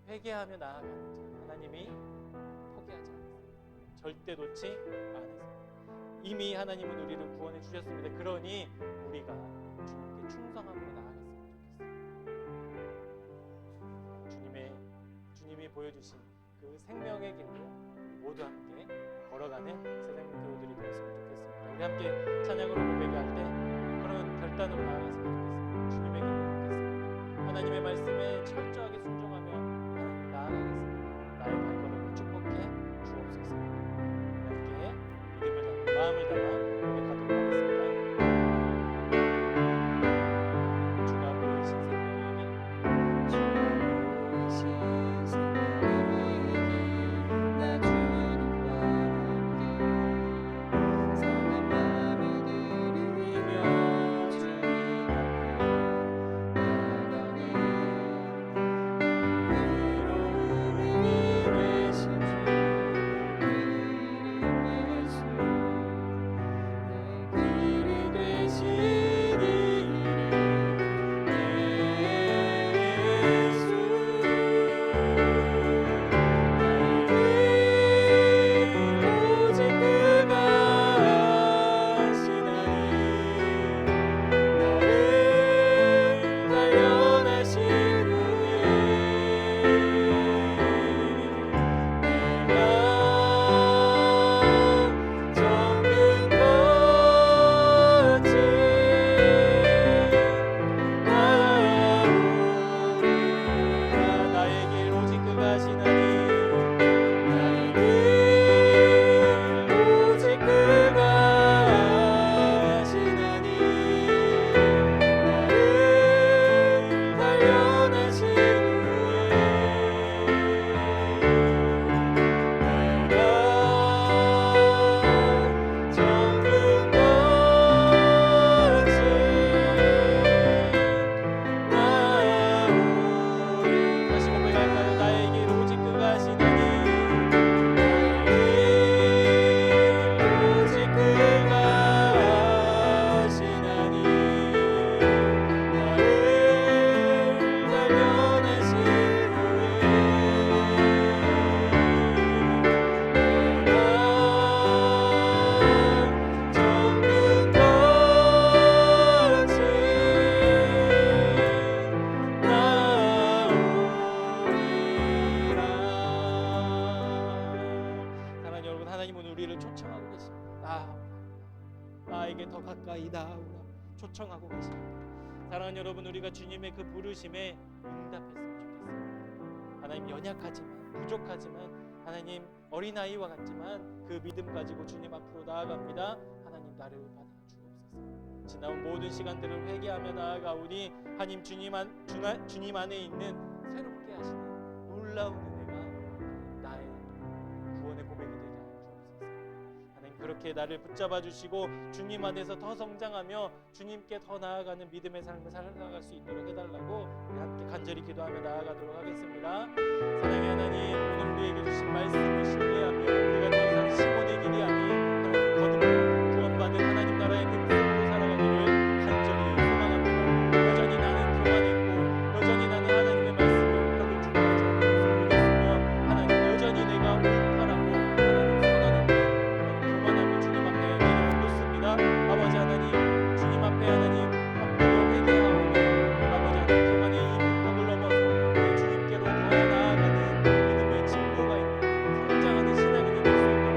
회개하며 나아가는 자, 하나님이 포기하지 않으세요. 절대 놓지 않으세요. 이미 하나님은 우리를 구원해 주셨습니다. 그러니 우리가 주님께 충성함으로 나아갔으면 좋겠어요. 주님이 보여주신 그 생명의 길로 모두 함께 걸어가는 새생명 교우들이 되었으면 좋겠습니다. 우리 함께 찬양으로 고백할 때 그런 결단으로 나아갔으면 좋겠습니다. 주님의 길로 걷겠습니다. 하나님의 말씀에 철저하게 순종하며 하나님 나아가겠습니다. 나의 발걸음을 축복해 주옵소서. 함께 믿음을 담아 마음을 담아 고백하도록 하겠습니다. 주가 보이신 생명의 길, 주가 보이신 생명의 길, 나 주님과 함께 성한 마음을 들이며 주님 앞에 나가네. 위로움이 되신 주 이름 예수, 내 길이 되신 이름 예수, 오직 그가 하시나니 나를 단련하신 후에 내가 정금 같이 나오리라. 나의 길 오직 그가 하시나니 나의 길 오직 그가 하시나니 나를 단련하신 후에 내가 정금 같이 나오리. 다시 고백할까요? 나의 길 오직 그가 하시나니 나의 길 오직 그가 하시나니 나를 단련하신 후에 내가 정금 같이 나오리라. 사랑하는 여러분, 하나님은 우리를 초청하고 계십니다. 나에게 더 가까이 나아오라 초청하고 계십니다. 사랑하는 여러분, 우리가 주님의 그 부르심에 응답했으면 좋겠습니다. 하나님, 연약하지만 부족하지만 하나님 어린아이와 같지만 그 믿음 가지고 주님 앞으로 나아갑니다. 하나님, 나를 받아주옵소서. 지나온 모든 시간들을 회개하며 나아가오니 하나님, 주님 안에 있는 새롭게 하시는 놀라운 은혜가 나의 구원의 고백이 되게 하여 주옵소서. 하나님, 그렇게 나를 붙잡아 주시고 주님 안에서 더 성장하며 주님께 더 나아가는 믿음의 삶을 살아갈 수 있도록 해달라고 우리 함께 간절히 기도하며 나아가도록 하겠습니다. 사랑의 하나님, 오늘 우리에게 주신 말씀을 신뢰하며 우리가 더 이상 시몬의 길이 아닌 하나님 거듭나 구원받은 하나님 나라의 그 백성으로 살아가기를 간절히 소망합니다. 여전히 나는 교만했고 여전히 나는 하나님의 말씀을 벽을 중요하지 않는 것을 믿었으며 하나님, 여전히 내가 옳다라고 하나님 선언하고 하나님 교만함을 주님 앞에 내려놓습니다. 아버지 하나님, 주님 앞에 하나님 함께 회개하오며 아버지 하나님, 교만의 이 문턱을 넘어서 주님께로 더 나아가는 믿음의 진보가 있는 성장하는 신앙인이 될 수 있도록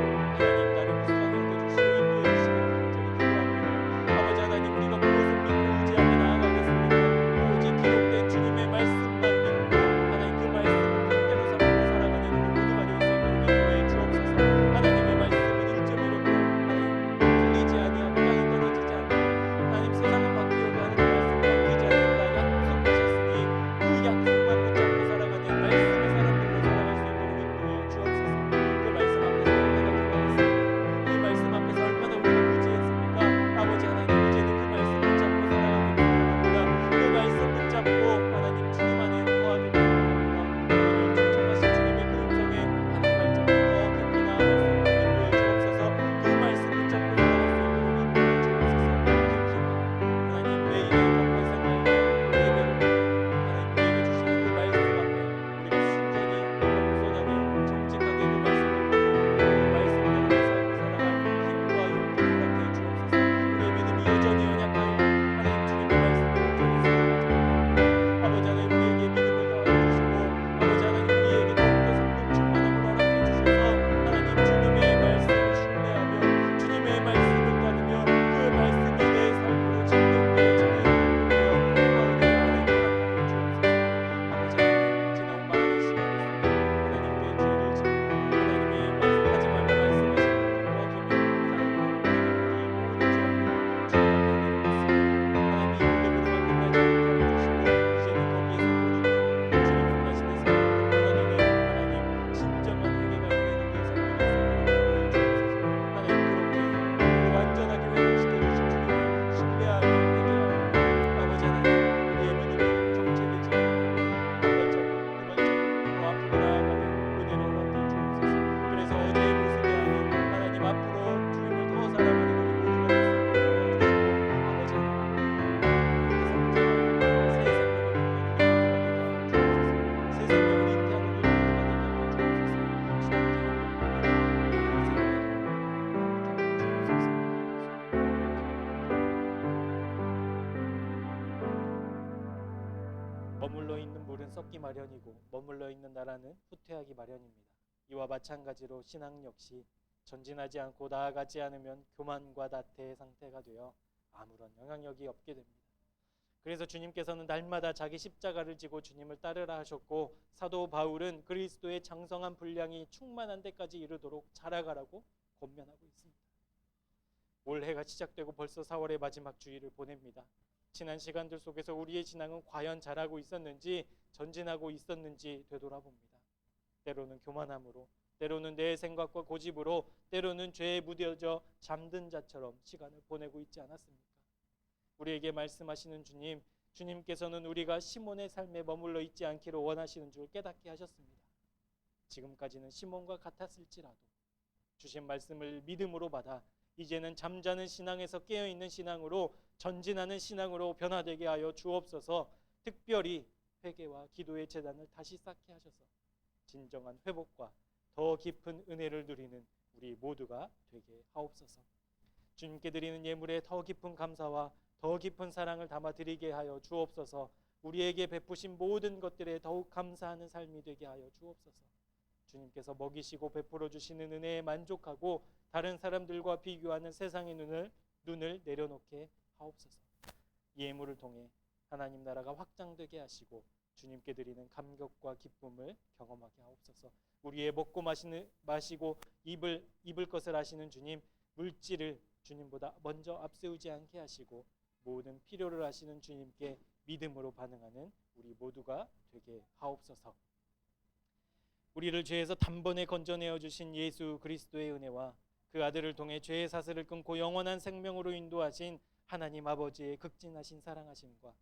머물러 있는 물은 썩기 마련이고 머물러 있는 나라는 후퇴하기 마련입니다. 이와 마찬가지로 신앙 역시 전진하지 않고 나아가지 않으면 교만과 나태의 상태가 되어 아무런 영향력이 없게 됩니다. 그래서 주님께서는 날마다 자기 십자가를 지고 주님을 따르라 하셨고, 사도 바울은 그리스도의 장성한 분량이 충만한 데까지 이르도록 자라가라고 권면하고 있습니다. 올해가 시작되고 벌써 4월의 마지막 주일을 보냅니다. 지난 시간들 속에서 우리의 신앙은 과연 자라고 있었는지, 전진하고 있었는지 되돌아봅니다. 때로는 교만함으로, 때로는 내 생각과 고집으로, 때로는 죄에 무뎌져 잠든 자처럼 시간을 보내고 있지 않았습니까? 우리에게 말씀하시는 주님께서는 우리가 시몬의 삶에 머물러 있지 않기를 원하시는 줄 깨닫게 하셨습니다. 지금까지는 시몬과 같았을지라도 주신 말씀을 믿음으로 받아 이제는 잠자는 신앙에서 깨어있는 신앙으로, 전진하는 신앙으로 변화되게 하여 주옵소서. 특별히 회개와 기도의 제단을 다시 쌓게 하셔서 진정한 회복과 더 깊은 은혜를 누리는 우리 모두가 되게 하옵소서. 주님께 드리는 예물에 더 깊은 감사와 더 깊은 사랑을 담아 드리게 하여 주옵소서. 우리에게 베푸신 모든 것들에 더욱 감사하는 삶이 되게 하여 주옵소서. 주님께서 먹이시고 베풀어 주시는 은혜에 만족하고 다른 사람들과 비교하는 세상의 눈을 내려놓게 하옵소서. 이 예물을 통해 하나님 나라가 확장되게 하시고 주님께 드리는 감격과 기쁨을 경험하게 하옵소서. 우리의 먹고 마시고 입을 것을 아시는 주님, 물질을 주님보다 먼저 앞세우지 않게 하시고 모든 필요를 아시는 주님께 믿음으로 반응하는 우리 모두가 되게 하옵소서. 우리를 죄에서 단번에 건져내어 주신 예수 그리스도의 은혜와 그 아들을 통해 죄의 사슬을 끊고 영원한 생명으로 인도하신 하나님 아버지의 극진하신 사랑하심과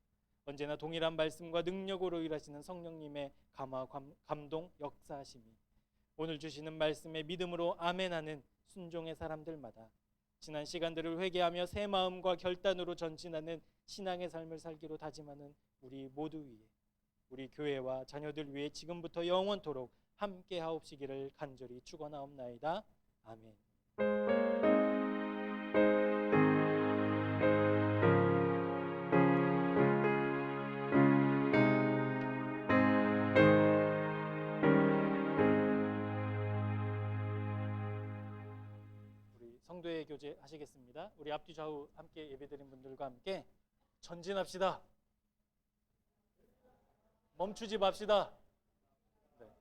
언제나 동일한 말씀과 능력으로 일하시는 성령님의 감화 감동 역사하심이 오늘 주시는 말씀에 믿음으로 아멘하는 순종의 사람들마다 지난 시간들을 회개하며 새 마음과 결단으로 전진하는 신앙의 삶을 살기로 다짐하는 우리 모두 위에, 우리 교회와 자녀들 위에 지금부터 영원토록 함께 하옵시기를 간절히 축원하옵나이다. 아멘. 성도의 교제 하시겠습니다. 우리 앞뒤 좌우 함께 예배드린 분들과 함께 전진합시다. 멈추지 맙시다. 네.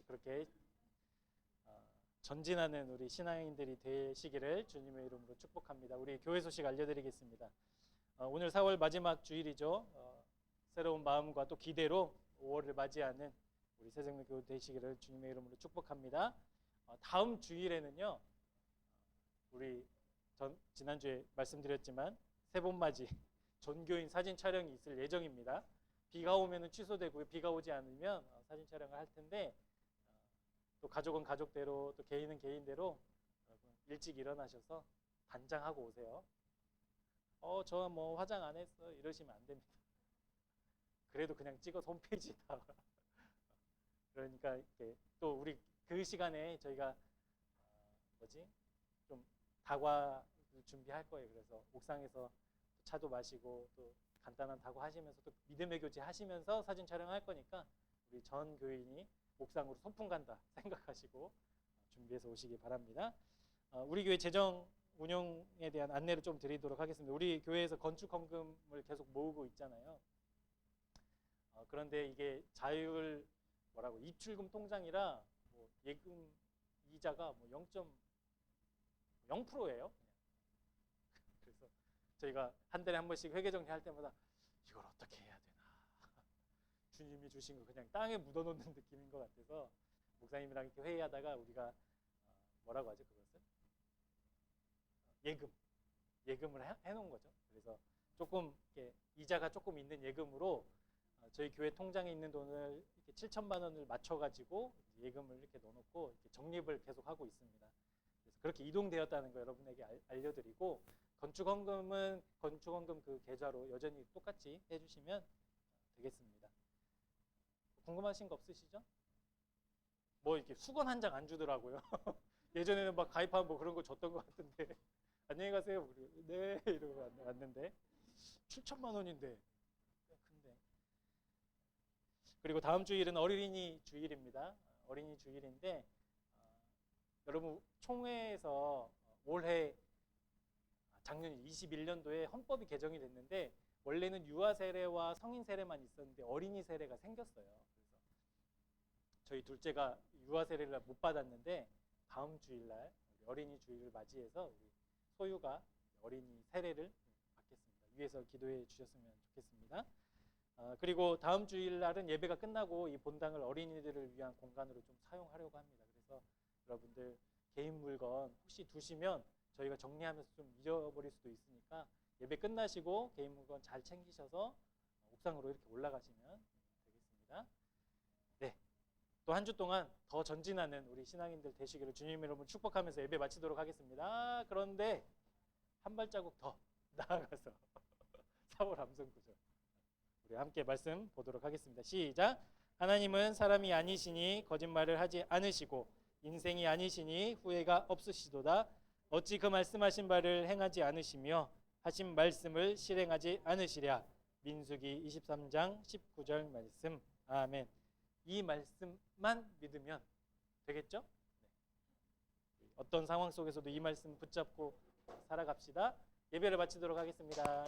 그렇게 전진하는 우리 신앙인들이 되시기를 주님의 이름으로 축복합니다. 우리 교회 소식 알려드리겠습니다. 오늘 4월 마지막 주일이죠. 새로운 마음과 또 기대로 5월을 맞이하는 우리 새생명교회 되시기를 주님의 이름으로 축복합니다. 다음 주일에는요, 우리 지난주에 말씀드렸지만 세봄맞이 전교인 사진 촬영이 있을 예정입니다. 비가 오면 취소되고 비가 오지 않으면 사진 촬영을 할 텐데, 또 가족은 가족대로 또 개인은 개인대로 여러분 일찍 일어나셔서 단장하고 오세요. 저 뭐 화장 안 했어 이러시면 안 됩니다. 그래도 그냥 찍어서 홈페이지에다 그러니까 이렇게 또 우리 그 시간에 저희가 좀 다과를 준비할 거예요. 그래서 옥상에서 차도 마시고 또 간단한 다과 하시면서 또 믿음의 교제 하시면서 사진 촬영할 거니까 우리 전 교인이 옥상으로 소풍 간다 생각하시고 준비해서 오시기 바랍니다. 우리 교회 재정 운영에 대한 안내를 좀 드리도록 하겠습니다. 우리 교회에서 건축 헌금을 계속 모으고 있잖아요. 그런데 이게 입출금 통장이라 뭐 예금 이자가 뭐 0.0%예요. 그래서 저희가 한 달에 한 번씩 회계 정리할 때마다 이걸 어떻게 해야 되나. 주님이 주신 거 그냥 땅에 묻어놓는 느낌인 것 같아서 목사님이랑 이렇게 회의하다가 우리가 뭐라고 하죠 그것을? 예금을 해놓은 거죠. 그래서 조금 이렇게 이자가 조금 있는 예금으로 저희 교회 통장에 있는 돈을 이렇게 7천만 원을 맞춰가지고 예금을 이렇게 넣어놓고 이렇게 적립을 계속 하고 있습니다. 그래서 그렇게 이동되었다는 거 여러분에게 알려드리고 건축헌금은 건축헌금 그 계좌로 여전히 똑같이 해주시면 되겠습니다. 궁금하신 거 없으시죠? 뭐 이렇게 수건 한 장 안 주더라고요. 예전에는 막 가입하면 뭐 그런 거 줬던 것 같은데 안녕히 가세요. 네 이러고 왔는데 7천만 원인데 근데 그리고 다음 주일은 어린이 주일입니다. 어린이 주일인데 여러분 총회에서 올해 작년 21년도에 헌법이 개정이 됐는데 원래는 유아 세례와 성인 세례만 있었는데 어린이 세례가 생겼어요. 그래서 저희 둘째가 유아 세례를 못 받았는데 다음 주일날 어린이 주일을 맞이해서 우리 소유가 어린이 세례를 받겠습니다. 위에서 기도해 주셨으면 좋겠습니다. 그리고 다음 주일날은 예배가 끝나고 이 본당을 어린이들을 위한 공간으로 좀 사용하려고 합니다. 그래서 여러분들 개인 물건 혹시 두시면 저희가 정리하면서 좀 잊어버릴 수도 있으니까 예배 끝나시고 개인 물건 잘 챙기셔서 옥상으로 이렇게 올라가시면 되겠습니다. 네, 또 한 주 동안 더 전진하는 우리 신앙인들 되시기를 주님 여러분 축복하면서 예배 마치도록 하겠습니다. 그런데 한 발자국 더 나아가서 4월 암송 구절 우리 함께 말씀 보도록 하겠습니다. 시작. 하나님은 사람이 아니시니 거짓말을 하지 않으시고 인생이 아니시니 후회가 없으시도다. 어찌 그 말씀하신 바를 행하지 않으시며 하신 말씀을 실행하지 않으시랴. 민수기 23장 19절 말씀. 아멘. 이 말씀만 믿으면 되겠죠? 네. 어떤 상황 속에서도 이 말씀 붙잡고 살아갑시다. 예배를 마치도록 하겠습니다.